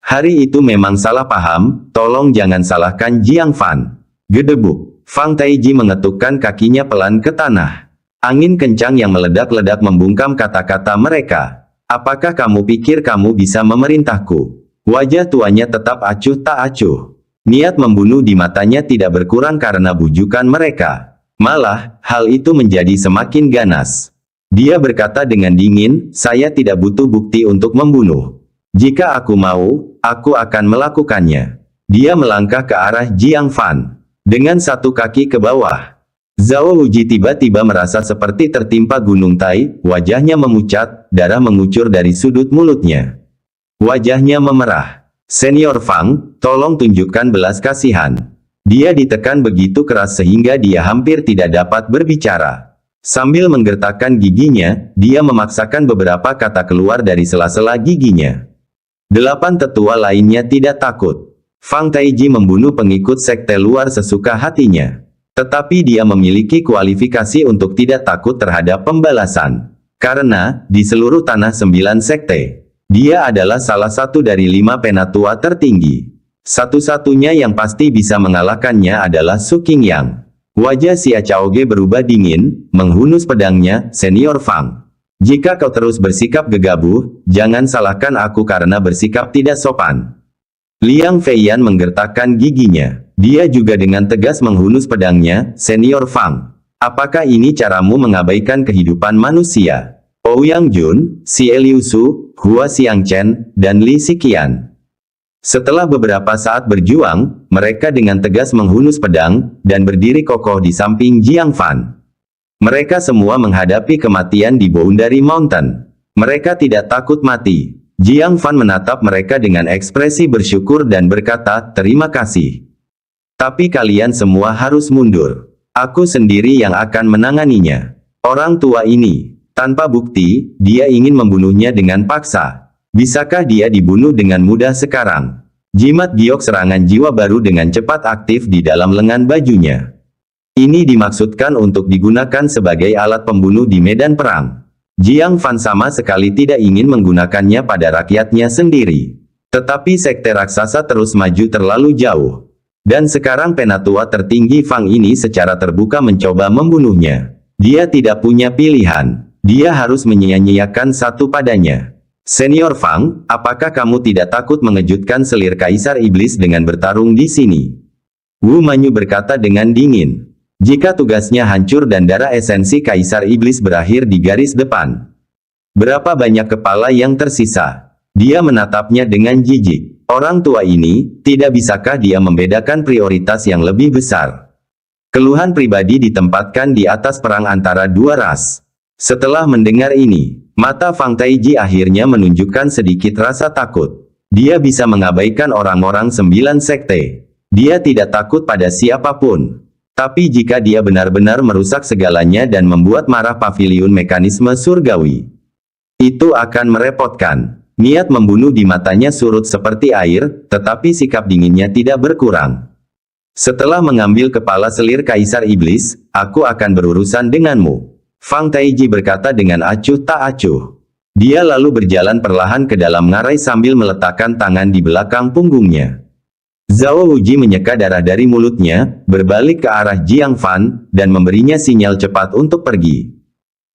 Hari itu memang salah paham, tolong jangan salahkan Jiang Fan. Gedebuk. Fang Taiji mengetukkan kakinya pelan ke tanah. Angin kencang yang meledak-ledak membungkam kata-kata mereka. Apakah kamu pikir kamu bisa memerintahku? Wajah tuanya tetap acuh tak acuh. Niat membunuh di matanya tidak berkurang karena bujukan mereka. Malah, hal itu menjadi semakin ganas. Dia berkata dengan dingin, saya tidak butuh bukti untuk membunuh. Jika aku mau, aku akan melakukannya. Dia melangkah ke arah Jiang Fan. Dengan satu kaki ke bawah. Zhao Wuji tiba-tiba merasa seperti tertimpa gunung Tai, wajahnya memucat, darah mengucur dari sudut mulutnya. Wajahnya memerah. Senior Fang, tolong tunjukkan belas kasihan. Dia ditekan begitu keras sehingga dia hampir tidak dapat berbicara. Sambil menggertakkan giginya, dia memaksakan beberapa kata keluar dari sela-sela giginya. 8 tetua lainnya tidak takut. Fang Taiji membunuh pengikut sekte luar sesuka hatinya. Tetapi dia memiliki kualifikasi untuk tidak takut terhadap pembalasan. Karena, di seluruh tanah 9 sekte, dia adalah salah satu dari 5 penatua tertinggi. Satu-satunya yang pasti bisa mengalahkannya adalah Su Qingyang. Wajah Xia Chaoge berubah dingin, menghunus pedangnya, Senior Fang. Jika kau terus bersikap gegabah, jangan salahkan aku karena bersikap tidak sopan. Liang Feiyan menggertakkan giginya. Dia juga dengan tegas menghunus pedangnya. Senior Fang, apakah ini caramu mengabaikan kehidupan manusia? Ouyang Jun, Xie Liusu, Hua Xiangchen, dan Li Xiqian. Setelah beberapa saat berjuang, mereka dengan tegas menghunus pedang, dan berdiri kokoh di samping Jiang Fan. Mereka semua menghadapi kematian di Boundary Mountain. Mereka tidak takut mati. Jiang Fan menatap mereka dengan ekspresi bersyukur dan berkata, terima kasih. Tapi kalian semua harus mundur. Aku sendiri yang akan menanganinya. Orang tua ini, tanpa bukti, dia ingin membunuhnya dengan paksa. Bisakah dia dibunuh dengan mudah sekarang? Jimat giok serangan jiwa baru dengan cepat aktif di dalam lengan bajunya. Ini dimaksudkan untuk digunakan sebagai alat pembunuh di medan perang. Jiang Fan sama sekali tidak ingin menggunakannya pada rakyatnya sendiri. Tetapi sekte raksasa terus maju terlalu jauh. Dan sekarang penatua tertinggi Fang ini secara terbuka mencoba membunuhnya. Dia tidak punya pilihan. Dia harus menyia-nyiakan satu padanya. Senior Fang, apakah kamu tidak takut mengejutkan selir Kaisar Iblis dengan bertarung di sini? Wu Manyu berkata dengan dingin. Jika tugasnya hancur dan darah esensi Kaisar Iblis berakhir di garis depan, berapa banyak kepala yang tersisa? Dia menatapnya dengan jijik. Orang tua ini, tidak bisakah dia membedakan prioritas yang lebih besar? Keluhan pribadi ditempatkan di atas perang antara dua ras. Setelah mendengar ini, mata Fang Taiji akhirnya menunjukkan sedikit rasa takut. Dia bisa mengabaikan orang-orang 9 sekte. Dia tidak takut pada siapapun. Tapi jika dia benar-benar merusak segalanya dan membuat marah paviliun mekanisme surgawi, itu akan merepotkan. Niat membunuh di matanya surut seperti air, tetapi sikap dinginnya tidak berkurang. Setelah mengambil kepala selir Kaisar Iblis, aku akan berurusan denganmu. Fang Taiji berkata dengan acuh tak acuh. Dia lalu berjalan perlahan ke dalam ngarai sambil meletakkan tangan di belakang punggungnya. Zhao Wuji menyeka darah dari mulutnya, berbalik ke arah Jiang Fan, dan memberinya sinyal cepat untuk pergi.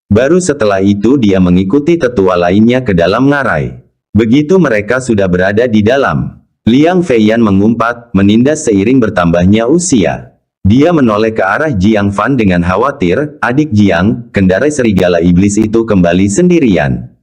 Baru setelah itu dia mengikuti tetua lainnya ke dalam ngarai. Begitu mereka sudah berada di dalam, Liang Feiyan mengumpat, menindas seiring bertambahnya usia. Dia menoleh ke arah Jiang Fan dengan khawatir, adik Jiang, kendarai serigala iblis itu kembali sendirian.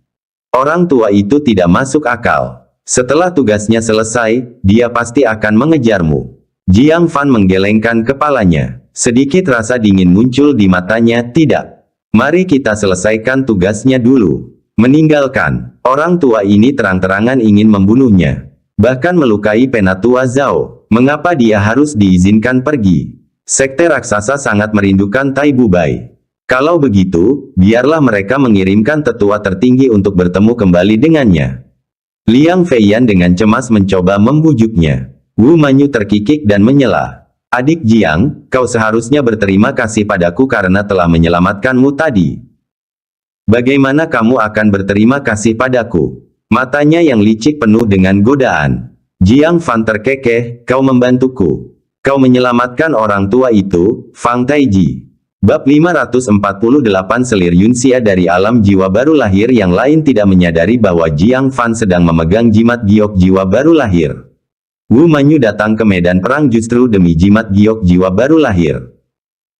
Orang tua itu tidak masuk akal. Setelah tugasnya selesai, dia pasti akan mengejarmu. Jiang Fan menggelengkan kepalanya. Sedikit rasa dingin muncul di matanya, tidak. Mari kita selesaikan tugasnya dulu. Meninggalkan. Orang tua ini terang-terangan ingin membunuhnya. Bahkan melukai penatua Zhao. Mengapa dia harus diizinkan pergi? Sekte raksasa sangat merindukan Tai Bubai. Kalau begitu, biarlah mereka mengirimkan tetua tertinggi untuk bertemu kembali dengannya. Liang Feiyan dengan cemas mencoba membujuknya. Wu Manyu terkikik dan menyela. Adik Jiang, kau seharusnya berterima kasih padaku karena telah menyelamatkanmu tadi. Bagaimana kamu akan berterima kasih padaku? Matanya yang licik penuh dengan godaan. Jiang Fan terkekeh, kau membantuku. Kau menyelamatkan orang tua itu, Fang Taiji. Bab 548 Selir Yunxia dari alam jiwa baru lahir. Yang lain tidak menyadari bahwa Jiang Fan sedang memegang jimat giok jiwa baru lahir. Wu Manyu datang ke medan perang justru demi jimat giok jiwa baru lahir.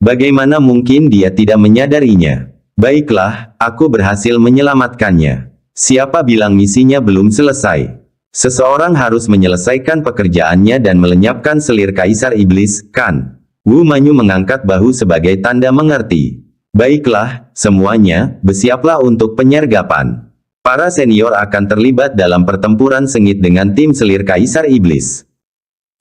Bagaimana mungkin dia tidak menyadarinya? Baiklah, aku berhasil menyelamatkannya. Siapa bilang misinya belum selesai? Seseorang harus menyelesaikan pekerjaannya dan melenyapkan selir Kaisar Iblis, kan? Wu Manyu mengangkat bahu sebagai tanda mengerti. Baiklah, semuanya, bersiaplah untuk penyergapan. Para senior akan terlibat dalam pertempuran sengit dengan tim selir Kaisar Iblis.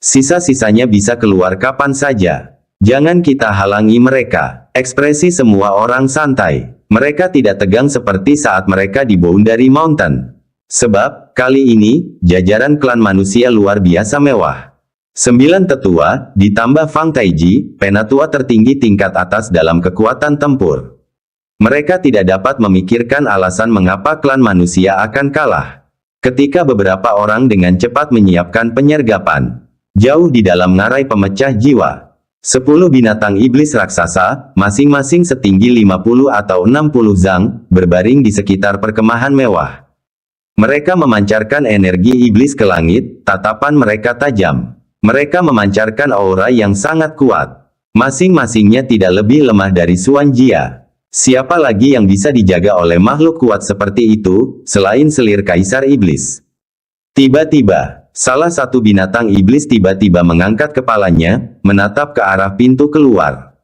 Sisa-sisanya bisa keluar kapan saja. Jangan kita halangi mereka. Ekspresi semua orang santai. Mereka tidak tegang seperti saat mereka di Boundary Mountain. Sebab, kali ini, jajaran klan manusia luar biasa mewah. 9 tetua, ditambah Fang Taiji, penatua tertinggi tingkat atas dalam kekuatan tempur. Mereka tidak dapat memikirkan alasan mengapa klan manusia akan kalah. Ketika beberapa orang dengan cepat menyiapkan penyergapan. Jauh di dalam ngarai pemecah jiwa. 10 binatang iblis raksasa, masing-masing setinggi 50 atau 60 zang, berbaring di sekitar perkemahan mewah. Mereka memancarkan energi iblis ke langit, tatapan mereka tajam. Mereka memancarkan aura yang sangat kuat. Masing-masingnya tidak lebih lemah dari Xuan Jia. Siapa lagi yang bisa dijaga oleh makhluk kuat seperti itu, selain selir Kaisar Iblis? Tiba-tiba, salah satu binatang iblis tiba-tiba mengangkat kepalanya, menatap ke arah pintu keluar.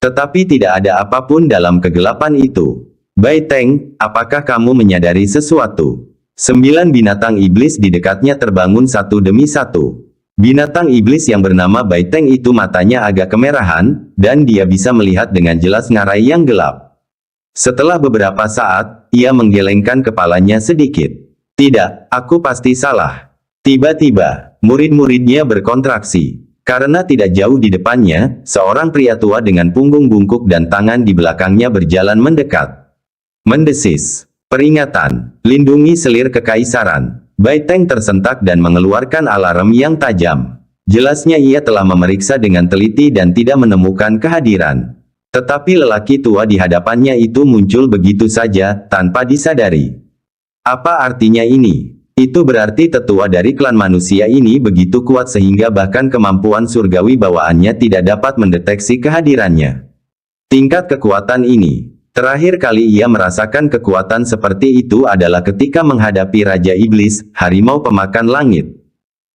Tetapi tidak ada apapun dalam kegelapan itu. Bai Teng, apakah kamu menyadari sesuatu? 9 binatang iblis di dekatnya terbangun satu demi satu. Binatang iblis yang bernama Bai Teng itu matanya agak kemerahan, dan dia bisa melihat dengan jelas ngarai yang gelap. Setelah beberapa saat, ia menggelengkan kepalanya sedikit. Tidak, aku pasti salah. Tiba-tiba, murid-muridnya berkontraksi. Karena tidak jauh di depannya, seorang pria tua dengan punggung bungkuk dan tangan di belakangnya berjalan mendekat. Mendesis. Peringatan. Lindungi selir kekaisaran. Bai Teng tersentak dan mengeluarkan alarm yang tajam. Jelasnya ia telah memeriksa dengan teliti dan tidak menemukan kehadiran. Tetapi lelaki tua di hadapannya itu muncul begitu saja, tanpa disadari. Apa artinya ini? Itu berarti tetua dari klan manusia ini begitu kuat sehingga bahkan kemampuan surgawi bawaannya tidak dapat mendeteksi kehadirannya. Tingkat kekuatan ini. Terakhir kali ia merasakan kekuatan seperti itu adalah ketika menghadapi Raja Iblis, harimau pemakan langit.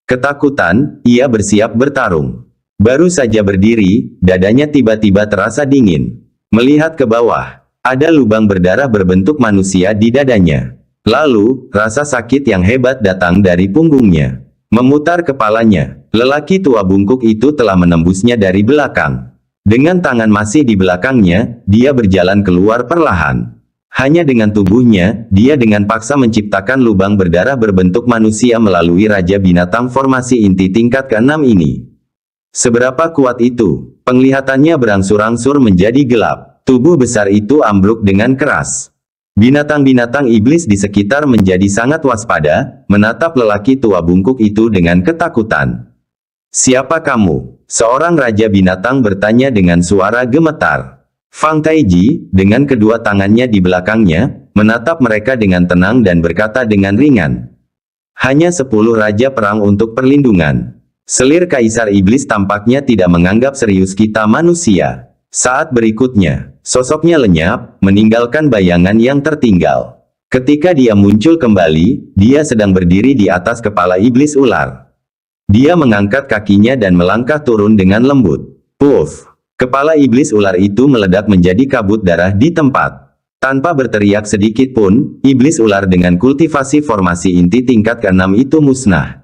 Ketakutan, ia bersiap bertarung. Baru saja berdiri, dadanya tiba-tiba terasa dingin. Melihat ke bawah, ada lubang berdarah berbentuk manusia di dadanya. Lalu, rasa sakit yang hebat datang dari punggungnya. Memutar kepalanya, lelaki tua bungkuk itu telah menembusnya dari belakang. Dengan tangan masih di belakangnya, dia berjalan keluar perlahan. Hanya dengan tubuhnya, dia dengan paksa menciptakan lubang berdarah berbentuk manusia melalui Raja Binatang formasi inti tingkat ke-6 ini. Seberapa kuat itu? Penglihatannya berangsur-angsur menjadi gelap. Tubuh besar itu ambruk dengan keras. Binatang-binatang iblis di sekitar menjadi sangat waspada, menatap lelaki tua bungkuk itu dengan ketakutan. Siapa kamu? Seorang raja binatang bertanya dengan suara gemetar. Fang Taiji, dengan kedua tangannya di belakangnya, menatap mereka dengan tenang dan berkata dengan ringan. Hanya 10 raja perang untuk perlindungan. Selir Kaisar Iblis tampaknya tidak menganggap serius kita manusia. Saat berikutnya, sosoknya lenyap, meninggalkan bayangan yang tertinggal. Ketika dia muncul kembali, dia sedang berdiri di atas kepala iblis ular. Dia mengangkat kakinya dan melangkah turun dengan lembut. Puff! Kepala iblis ular itu meledak menjadi kabut darah di tempat. Tanpa berteriak sedikit pun, iblis ular dengan kultivasi formasi inti tingkat ke-6 itu musnah.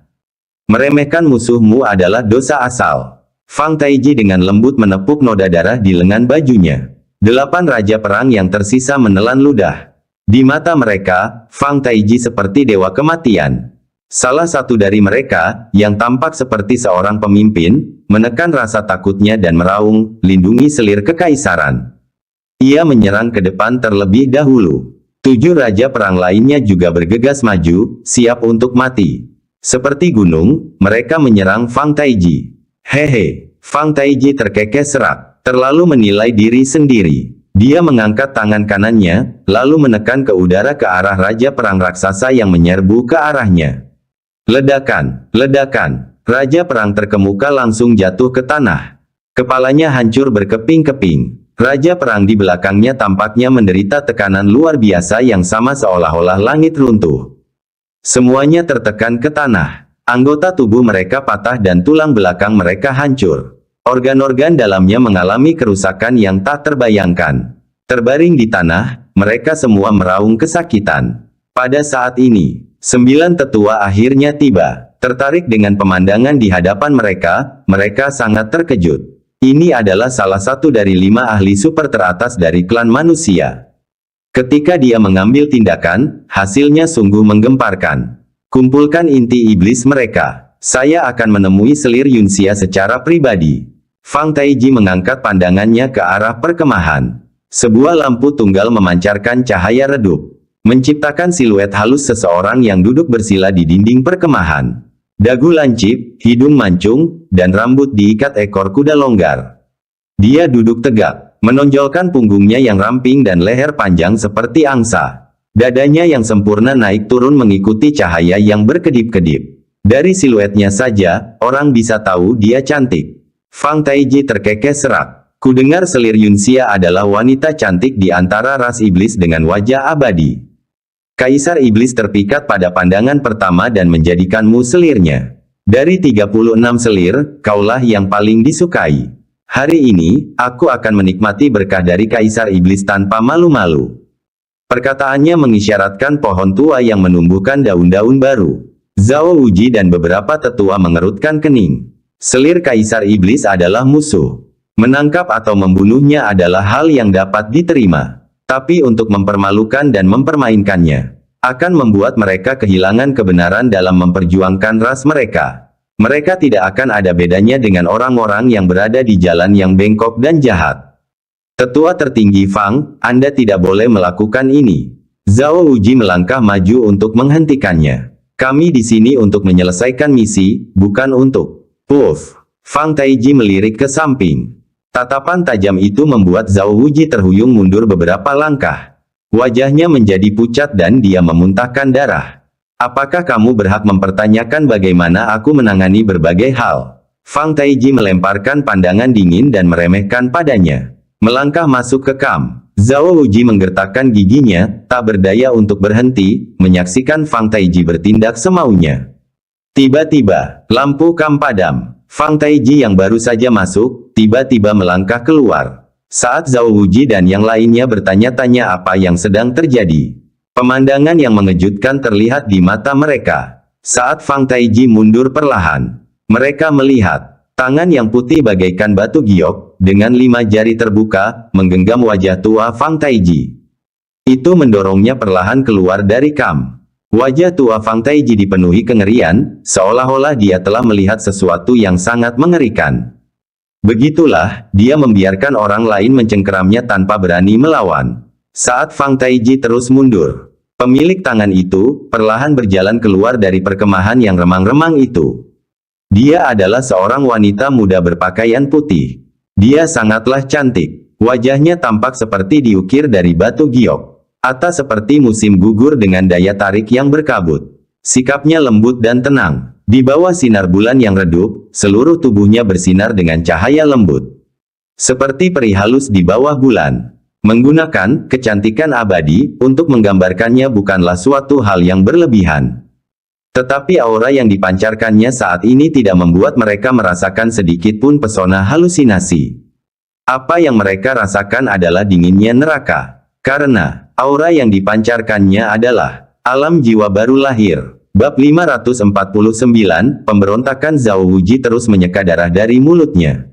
Meremehkan musuhmu adalah dosa asal. Fang Taiji dengan lembut menepuk noda darah di lengan bajunya. 8 raja perang yang tersisa menelan ludah. Di mata mereka, Fang Taiji seperti dewa kematian. Salah satu dari mereka, yang tampak seperti seorang pemimpin, menekan rasa takutnya dan meraung, lindungi selir kekaisaran. Ia menyerang ke depan terlebih dahulu. 7 raja perang lainnya juga bergegas maju, siap untuk mati. Seperti gunung, mereka menyerang Fang Taiji. Hehe, Fang Taiji terkekeh serak, terlalu menilai diri sendiri. Dia mengangkat tangan kanannya, lalu menekan ke udara ke arah Raja Perang Raksasa yang menyerbu ke arahnya. Ledakan, ledakan, Raja Perang terkemuka langsung jatuh ke tanah. Kepalanya hancur berkeping-keping. Raja Perang di belakangnya tampaknya menderita tekanan luar biasa yang sama seolah-olah langit runtuh. Semuanya tertekan ke tanah. Anggota tubuh mereka patah dan tulang belakang mereka hancur. Organ-organ dalamnya mengalami kerusakan yang tak terbayangkan. Terbaring di tanah, mereka semua meraung kesakitan. Pada saat ini, 9 tetua akhirnya tiba. Tertarik dengan pemandangan di hadapan mereka, mereka sangat terkejut. Ini adalah salah satu dari 5 ahli super teratas dari klan manusia. Ketika dia mengambil tindakan, hasilnya sungguh menggemparkan. Kumpulkan inti iblis mereka. Saya akan menemui selir Yunxia secara pribadi. Fang Taiji mengangkat pandangannya ke arah perkemahan. Sebuah lampu tunggal memancarkan cahaya redup, menciptakan siluet halus seseorang yang duduk bersila di dinding perkemahan. Dagu lancip, hidung mancung, dan rambut diikat ekor kuda longgar. Dia duduk tegak, menonjolkan punggungnya yang ramping dan leher panjang seperti angsa. Dadanya yang sempurna naik turun mengikuti cahaya yang berkedip-kedip. Dari siluetnya saja, orang bisa tahu dia cantik. Fang Taiji terkekeh serak. Kudengar selir Yunxia adalah wanita cantik di antara ras iblis dengan wajah abadi. Kaisar Iblis terpikat pada pandangan pertama dan menjadikanmu selirnya. Dari 36 selir, kaulah yang paling disukai. Hari ini, aku akan menikmati berkah dari Kaisar Iblis tanpa malu-malu. Perkataannya mengisyaratkan pohon tua yang menumbuhkan daun-daun baru. Zhao Wuji dan beberapa tetua mengerutkan kening. Selir Kaisar Iblis adalah musuh. Menangkap atau membunuhnya adalah hal yang dapat diterima. Tapi untuk mempermalukan dan mempermainkannya, akan membuat mereka kehilangan kebenaran dalam memperjuangkan ras mereka. Mereka tidak akan ada bedanya dengan orang-orang yang berada di jalan yang bengkok dan jahat. Tetua tertinggi Fang, Anda tidak boleh melakukan ini. Zhao Wuji melangkah maju untuk menghentikannya. Kami di sini untuk menyelesaikan misi, bukan untuk... Puff! Fang Taiji melirik ke samping. Tatapan tajam itu membuat Zhao Wuji terhuyung mundur beberapa langkah. Wajahnya menjadi pucat dan dia memuntahkan darah. Apakah kamu berhak mempertanyakan bagaimana aku menangani berbagai hal? Fang Taiji melemparkan pandangan dingin dan meremehkan padanya. Melangkah masuk ke kamp. Zhao Wuji menggertakkan giginya, tak berdaya untuk berhenti, menyaksikan Fang Taiji bertindak semaunya. Tiba-tiba, lampu kamp padam. Fang Taiji yang baru saja masuk, tiba-tiba melangkah keluar. Saat Zhao Wuji dan yang lainnya bertanya-tanya apa yang sedang terjadi. Pemandangan yang mengejutkan terlihat di mata mereka. Saat Fang Taiji mundur perlahan, mereka melihat tangan yang putih bagaikan batu giok, dengan 5 jari terbuka, menggenggam wajah tua Fang Taiji. Itu mendorongnya perlahan keluar dari kamp. Wajah tua Fang Taiji dipenuhi kengerian, seolah-olah dia telah melihat sesuatu yang sangat mengerikan. Begitulah, dia membiarkan orang lain mencengkeramnya tanpa berani melawan. Saat Fang Taiji terus mundur, pemilik tangan itu perlahan berjalan keluar dari perkemahan yang remang-remang itu. Dia adalah seorang wanita muda berpakaian putih. Dia sangatlah cantik. Wajahnya tampak seperti diukir dari batu giok. Atau seperti musim gugur dengan daya tarik yang berkabut. Sikapnya lembut dan tenang. Di bawah sinar bulan yang redup, seluruh tubuhnya bersinar dengan cahaya lembut. Seperti peri halus di bawah bulan. Menggunakan kecantikan abadi untuk menggambarkannya bukanlah suatu hal yang berlebihan. Tetapi aura yang dipancarkannya saat ini tidak membuat mereka merasakan sedikit pun pesona halusinasi. Apa yang mereka rasakan adalah dinginnya neraka. Karena aura yang dipancarkannya adalah alam jiwa baru lahir. Bab 549, pemberontakan Zhao Wuji terus menyeka darah dari mulutnya.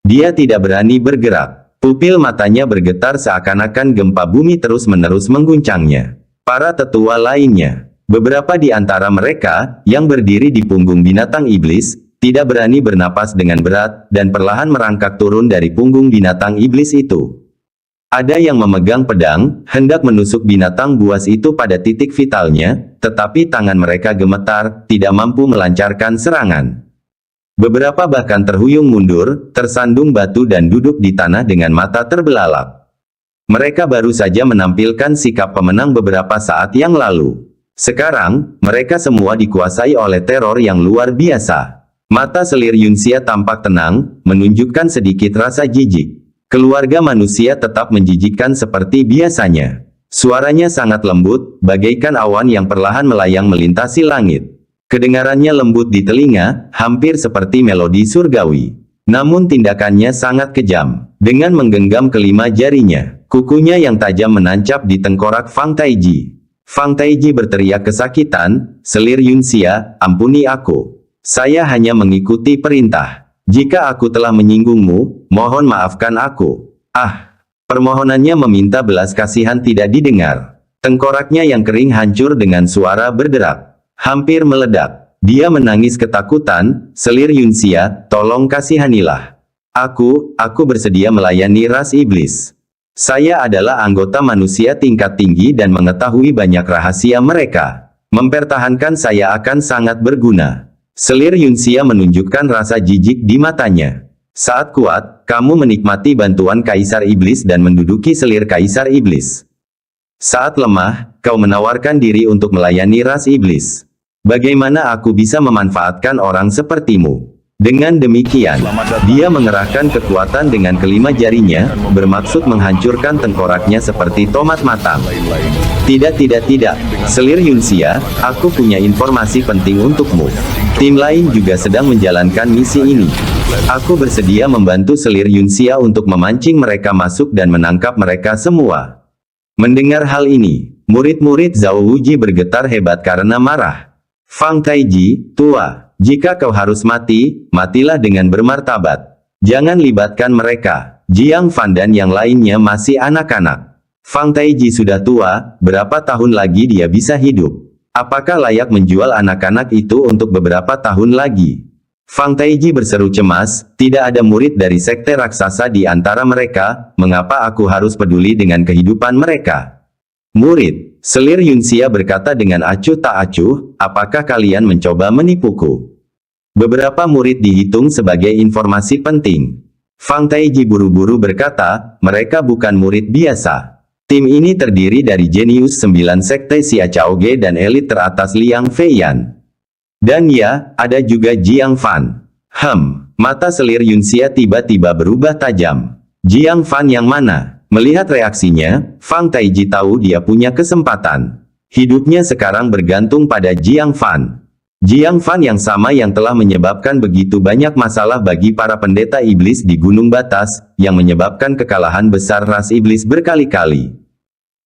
Dia tidak berani bergerak. Pupil matanya bergetar seakan-akan gempa bumi terus-menerus mengguncangnya. Para tetua lainnya, beberapa di antara mereka, yang berdiri di punggung binatang iblis, tidak berani bernapas dengan berat, dan perlahan merangkak turun dari punggung binatang iblis itu. Ada yang memegang pedang, hendak menusuk binatang buas itu pada titik vitalnya, tetapi tangan mereka gemetar, tidak mampu melancarkan serangan. Beberapa bahkan terhuyung mundur, tersandung batu dan duduk di tanah dengan mata terbelalak. Mereka baru saja menampilkan sikap pemenang beberapa saat yang lalu. Sekarang, mereka semua dikuasai oleh teror yang luar biasa. Mata selir Yunxia tampak tenang, menunjukkan sedikit rasa jijik. Keluarga manusia tetap menjijikkan seperti biasanya. Suaranya sangat lembut, bagaikan awan yang perlahan melayang melintasi langit. Kedengarannya lembut di telinga, hampir seperti melodi surgawi. Namun tindakannya sangat kejam. Dengan menggenggam kelima jarinya, kukunya yang tajam menancap di tengkorak Fang Taiji. Fang Taiji berteriak kesakitan, "Selir Yunxia, ampuni aku. Saya hanya mengikuti perintah. Jika aku telah menyinggungmu, mohon maafkan aku." Permohonannya meminta belas kasihan tidak didengar. Tengkoraknya yang kering hancur dengan suara berderak. Hampir meledak. Dia menangis ketakutan, "Selir Yunxia, tolong kasihanilah. Aku bersedia melayani ras iblis. Saya adalah anggota manusia tingkat tinggi dan mengetahui banyak rahasia mereka. Mempertahankan saya akan sangat berguna." Selir Yunxia menunjukkan rasa jijik di matanya. Saat kuat, kamu menikmati bantuan Kaisar Iblis dan menduduki selir Kaisar Iblis. Saat lemah, kau menawarkan diri untuk melayani ras iblis. Bagaimana aku bisa memanfaatkan orang sepertimu? Dengan demikian, dia mengerahkan kekuatan dengan kelima jarinya, bermaksud menghancurkan tengkoraknya seperti tomat matang. Tidak, Selir Yunxia, aku punya informasi penting untukmu. Tim lain juga sedang menjalankan misi ini. Aku bersedia membantu Selir Yunxia untuk memancing mereka masuk dan menangkap mereka semua. Mendengar hal ini, murid-murid Zhao Wuji bergetar hebat karena marah. Fang Taiji, tua. Jika kau harus mati, matilah dengan bermartabat. Jangan libatkan mereka. Jiang Fan dan yang lainnya masih anak-anak. Fang Taiji sudah tua, berapa tahun lagi dia bisa hidup? Apakah layak menjual anak-anak itu untuk beberapa tahun lagi? Fang Taiji berseru cemas, tidak ada murid dari sekte raksasa di antara mereka, mengapa aku harus peduli dengan kehidupan mereka? Murid, Selir Yunxia berkata dengan acuh tak acuh, apakah kalian mencoba menipuku? Beberapa murid dihitung sebagai informasi penting. Fang Taiji buru-buru berkata, mereka bukan murid biasa. Tim ini terdiri dari jenius 9 sekte Xia Chaoge dan elit teratas Liang Feiyan. Dan ya, ada juga Jiang Fan. Mata Selir Yunxia tiba-tiba berubah tajam. Jiang Fan yang mana? Melihat reaksinya, Fang Taiji tahu dia punya kesempatan. Hidupnya sekarang bergantung pada Jiang Fan. Jiang Fan yang sama yang telah menyebabkan begitu banyak masalah bagi para pendeta iblis di Gunung Batas, yang menyebabkan kekalahan besar ras iblis berkali-kali.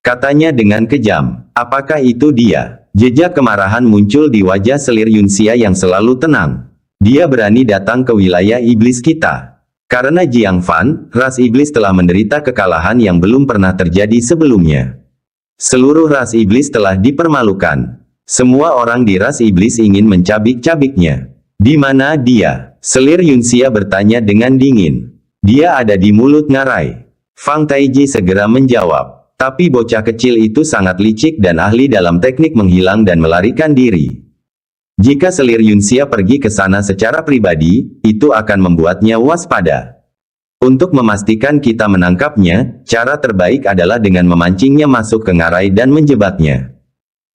Katanya dengan kejam, apakah itu dia? Jejak kemarahan muncul di wajah Selir Yunxia yang selalu tenang. Dia berani datang ke wilayah iblis kita. Karena Jiang Fan, ras iblis telah menderita kekalahan yang belum pernah terjadi sebelumnya. Seluruh ras iblis telah dipermalukan. Semua orang di ras iblis ingin mencabik-cabiknya. Di mana dia? Selir Yunxia bertanya dengan dingin. Dia ada di mulut ngarai. Fang Taiji segera menjawab. Tapi bocah kecil itu sangat licik dan ahli dalam teknik menghilang dan melarikan diri. Jika Selir Yunxia pergi ke sana secara pribadi, itu akan membuatnya waspada. Untuk memastikan kita menangkapnya, cara terbaik adalah dengan memancingnya masuk ke ngarai dan menjebaknya.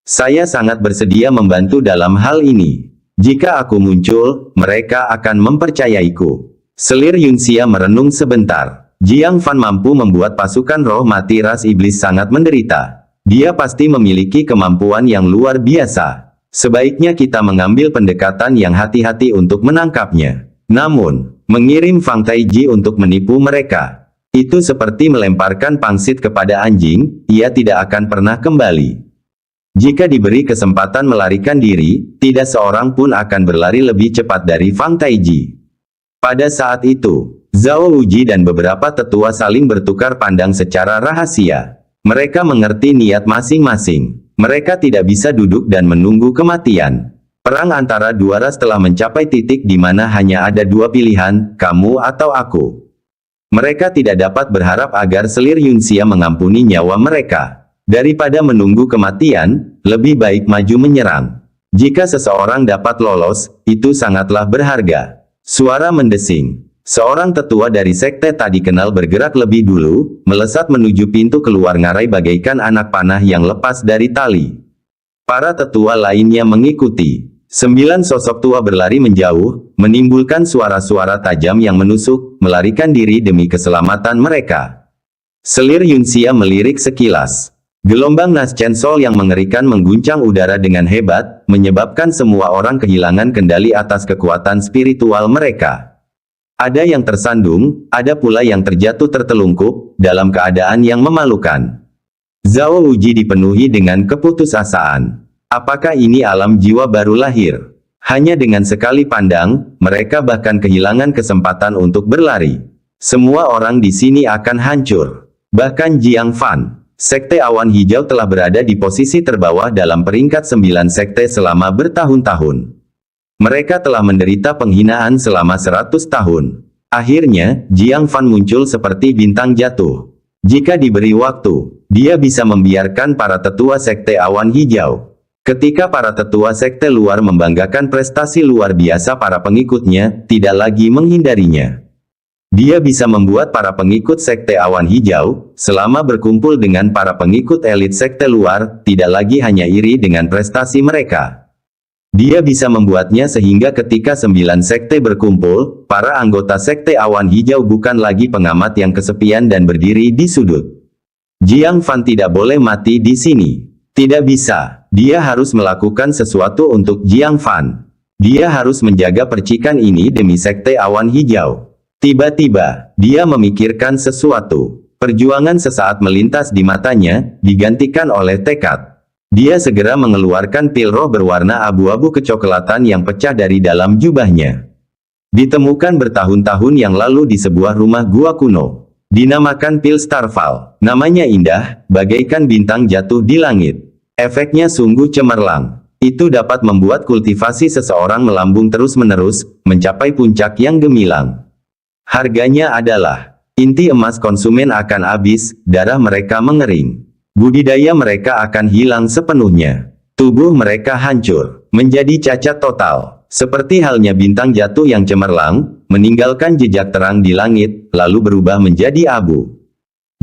Saya sangat bersedia membantu dalam hal ini. Jika aku muncul, mereka akan mempercayaiku. Selir Yunxia merenung sebentar. Jiang Fan mampu membuat pasukan roh mati ras iblis sangat menderita. Dia pasti memiliki kemampuan yang luar biasa. Sebaiknya kita mengambil pendekatan yang hati-hati untuk menangkapnya. Namun, mengirim Fang Taiji untuk menipu mereka, itu seperti melemparkan pangsit kepada anjing, ia tidak akan pernah kembali. Jika diberi kesempatan melarikan diri, tidak seorang pun akan berlari lebih cepat dari Fang Taiji. Pada saat itu, Zhao Wuji dan beberapa tetua saling bertukar pandang secara rahasia. Mereka mengerti niat masing-masing. Mereka tidak bisa duduk dan menunggu kematian. Perang antara dua ras telah mencapai titik di mana hanya ada dua pilihan, kamu atau aku. Mereka tidak dapat berharap agar Selir Yunxia mengampuni nyawa mereka. Daripada menunggu kematian, lebih baik maju menyerang. Jika seseorang dapat lolos, itu sangatlah berharga. Suara mendesing. Seorang tetua dari sekte tadi kenal bergerak lebih dulu, melesat menuju pintu keluar ngarai bagaikan anak panah yang lepas dari tali. Para tetua lainnya mengikuti. 9 sosok tua berlari menjauh, menimbulkan suara-suara tajam yang menusuk, melarikan diri demi keselamatan mereka. Selir Yunxia melirik sekilas. Gelombang Nas Chen Sol yang mengerikan mengguncang udara dengan hebat, menyebabkan semua orang kehilangan kendali atas kekuatan spiritual mereka. Ada yang tersandung, ada pula yang terjatuh tertelungkup, dalam keadaan yang memalukan. Zhao Wuji dipenuhi dengan keputusasaan. Apakah ini alam jiwa baru lahir? Hanya dengan sekali pandang, mereka bahkan kehilangan kesempatan untuk berlari. Semua orang di sini akan hancur. Bahkan Jiang Fan. Sekte Awan Hijau telah berada di posisi terbawah dalam peringkat 9 sekte selama bertahun-tahun. Mereka telah menderita penghinaan selama 100 tahun. Akhirnya, Jiang Fan muncul seperti bintang jatuh. Jika diberi waktu, dia bisa membiarkan para tetua sekte Awan Hijau. Ketika para tetua sekte luar membanggakan prestasi luar biasa para pengikutnya, tidak lagi menghindarinya. Dia bisa membuat para pengikut Sekte Awan Hijau, selama berkumpul dengan para pengikut elit sekte luar, tidak lagi hanya iri dengan prestasi mereka. Dia bisa membuatnya sehingga ketika 9 sekte berkumpul, para anggota Sekte Awan Hijau bukan lagi pengamat yang kesepian dan berdiri di sudut. Jiang Fan tidak boleh mati di sini. Tidak bisa. Dia harus melakukan sesuatu untuk Jiang Fan. Dia harus menjaga percikan ini demi Sekte Awan Hijau. Tiba-tiba, dia memikirkan sesuatu. Perjuangan sesaat melintas di matanya, digantikan oleh tekad. Dia segera mengeluarkan pil roh berwarna abu-abu kecoklatan yang pecah dari dalam jubahnya. Ditemukan bertahun-tahun yang lalu di sebuah rumah gua kuno. Dinamakan pil Starfall. Namanya indah, bagaikan bintang jatuh di langit. Efeknya sungguh cemerlang. Itu dapat membuat kultivasi seseorang melambung terus-menerus, mencapai puncak yang gemilang. Harganya adalah, inti emas konsumen akan habis, darah mereka mengering. Budidaya mereka akan hilang sepenuhnya. Tubuh mereka hancur, menjadi cacat total. Seperti halnya bintang jatuh yang cemerlang, meninggalkan jejak terang di langit, lalu berubah menjadi abu.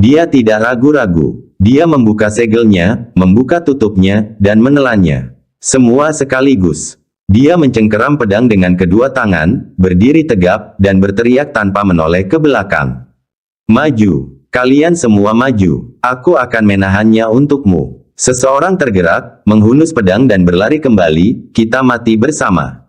Dia tidak ragu-ragu. Dia membuka segelnya, membuka tutupnya, dan menelannya. Semua sekaligus. Dia mencengkeram pedang dengan kedua tangan, berdiri tegap, dan berteriak tanpa menoleh ke belakang. Maju. Kalian semua maju. Aku akan menahannya untukmu. Seseorang tergerak, menghunus pedang dan berlari kembali, kita mati bersama.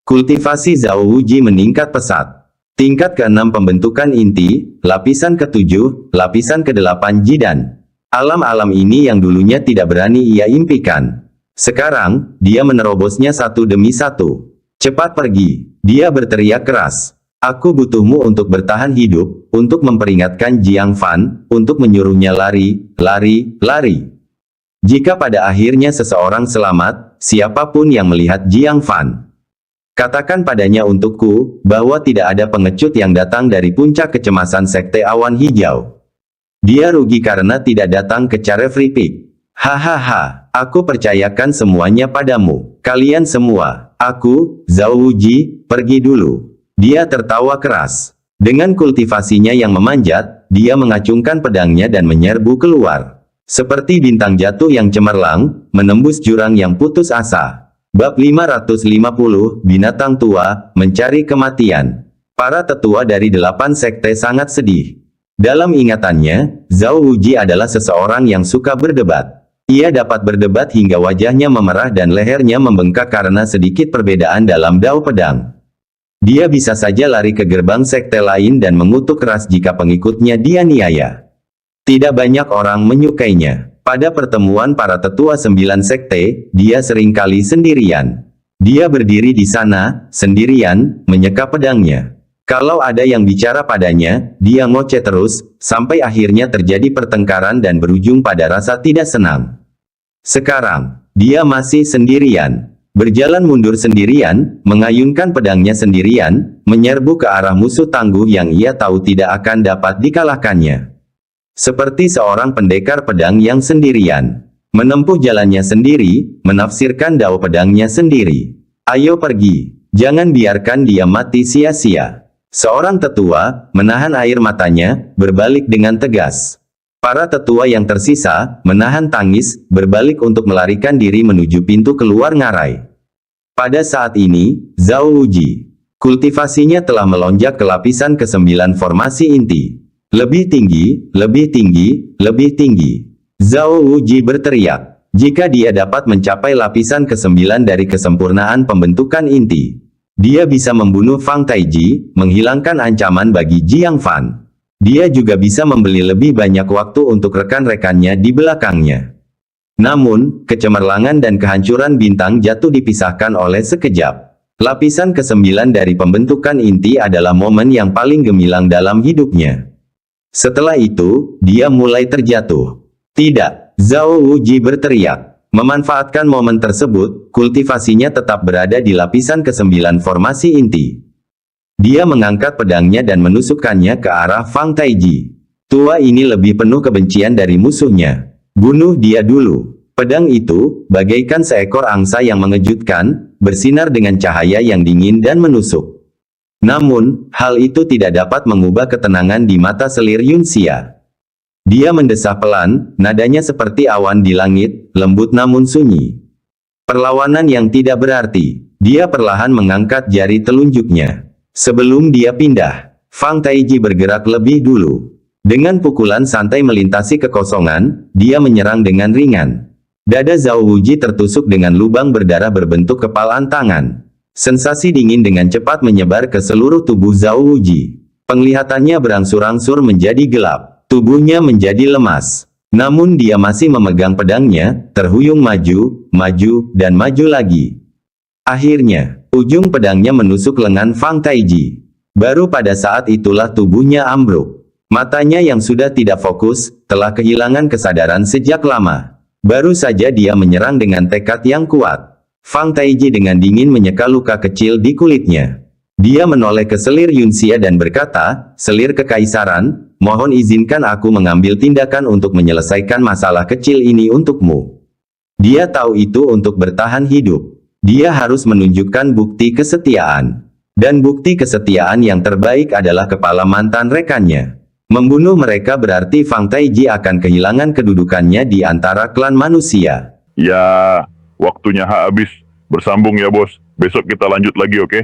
Kultivasi Zhao Wuji meningkat pesat. Tingkat ke-6 pembentukan inti, lapisan ke-7, lapisan ke-8 jidan. Alam-alam ini yang dulunya tidak berani ia impikan. Sekarang, dia menerobosnya satu demi satu. Cepat pergi. Dia berteriak keras. Aku butuhmu untuk bertahan hidup, untuk memperingatkan Jiang Fan, untuk menyuruhnya lari, lari, lari. Jika pada akhirnya seseorang selamat, siapapun yang melihat Jiang Fan, katakan padanya untukku, bahwa tidak ada pengecut yang datang dari puncak kecemasan Sekte Awan Hijau. Dia rugi karena tidak datang ke Carefree Peak. Hahaha, aku percayakan semuanya padamu. Kalian semua, aku, Zhao Wuji, pergi dulu. Dia tertawa keras. Dengan kultivasinya yang memanjat, dia mengacungkan pedangnya dan menyerbu keluar. Seperti bintang jatuh yang cemerlang, menembus jurang yang putus asa. Bab 550, Binatang Tua, Mencari Kematian. Para tetua dari 8 sekte sangat sedih. Dalam ingatannya, Zhao Wuji adalah seseorang yang suka berdebat. Ia dapat berdebat hingga wajahnya memerah dan lehernya membengkak karena sedikit perbedaan dalam dao pedang. Dia bisa saja lari ke gerbang sekte lain dan mengutuk keras jika pengikutnya dianiaya. Tidak banyak orang menyukainya. Pada pertemuan para tetua 9 sekte, dia seringkali sendirian. Dia berdiri di sana, sendirian, menyeka pedangnya. Kalau ada yang bicara padanya, dia ngoceh terus, sampai akhirnya terjadi pertengkaran dan berujung pada rasa tidak senang. Sekarang, dia masih sendirian. Berjalan mundur sendirian, mengayunkan pedangnya sendirian, menyerbu ke arah musuh tangguh yang ia tahu tidak akan dapat dikalahkannya. Seperti seorang pendekar pedang yang sendirian. Menempuh jalannya sendiri, menafsirkan dao pedangnya sendiri. Ayo pergi. Jangan biarkan dia mati sia-sia. Seorang tetua, menahan air matanya, berbalik dengan tegas. Para tetua yang tersisa, menahan tangis, berbalik untuk melarikan diri menuju pintu keluar ngarai. Pada saat ini, Zhao Wuji, kultivasinya telah melonjak ke lapisan ke-9 formasi inti. Lebih tinggi, lebih tinggi, lebih tinggi. Zhao Wuji berteriak. Jika dia dapat mencapai lapisan ke-9 dari kesempurnaan pembentukan inti, dia bisa membunuh Fang Taiji, menghilangkan ancaman bagi Jiang Fan. Dia juga bisa membeli lebih banyak waktu untuk rekan-rekannya di belakangnya. Namun, kecemerlangan dan kehancuran bintang jatuh dipisahkan oleh sekejap. Lapisan ke-9 dari pembentukan inti adalah momen yang paling gemilang dalam hidupnya. Setelah itu, dia mulai terjatuh. Tidak, Zhao Wuji berteriak. Memanfaatkan momen tersebut, kultivasinya tetap berada di lapisan ke-9 formasi inti. Dia mengangkat pedangnya dan menusukkannya ke arah Fang Taiji. Tua ini lebih penuh kebencian dari musuhnya. Bunuh dia dulu. Pedang itu, bagaikan seekor angsa yang mengejutkan, bersinar dengan cahaya yang dingin dan menusuk. Namun, hal itu tidak dapat mengubah ketenangan di mata selir Yunxia. Dia mendesah pelan, nadanya seperti awan di langit, lembut namun sunyi. Perlawanan yang tidak berarti. Dia perlahan mengangkat jari telunjuknya. Sebelum dia pindah, Fang Taiji bergerak lebih dulu. Dengan pukulan santai melintasi kekosongan, dia menyerang dengan ringan. Dada Zhao Wuji tertusuk dengan lubang berdarah berbentuk kepalan tangan. Sensasi dingin dengan cepat menyebar ke seluruh tubuh Zhao Wuji. Penglihatannya berangsur-angsur menjadi gelap. Tubuhnya menjadi lemas. Namun dia masih memegang pedangnya, terhuyung maju, dan maju lagi. Akhirnya, ujung pedangnya menusuk lengan Fang Taiji. Baru pada saat itulah tubuhnya ambruk. Matanya yang sudah tidak fokus, telah kehilangan kesadaran sejak lama. Baru saja dia menyerang dengan tekad yang kuat. Fang Taiji dengan dingin menyeka luka kecil di kulitnya. Dia menoleh ke selir Yunxia dan berkata, "Selir kekaisaran, mohon izinkan aku mengambil tindakan untuk menyelesaikan masalah kecil ini untukmu." Dia tahu itu untuk bertahan hidup. Dia harus menunjukkan bukti kesetiaan. Dan bukti kesetiaan yang terbaik adalah kepala mantan rekannya. Membunuh mereka berarti Fang Taiji akan kehilangan kedudukannya di antara klan manusia. Ya, waktunya habis. Bersambung ya bos. Besok kita lanjut lagi, oke?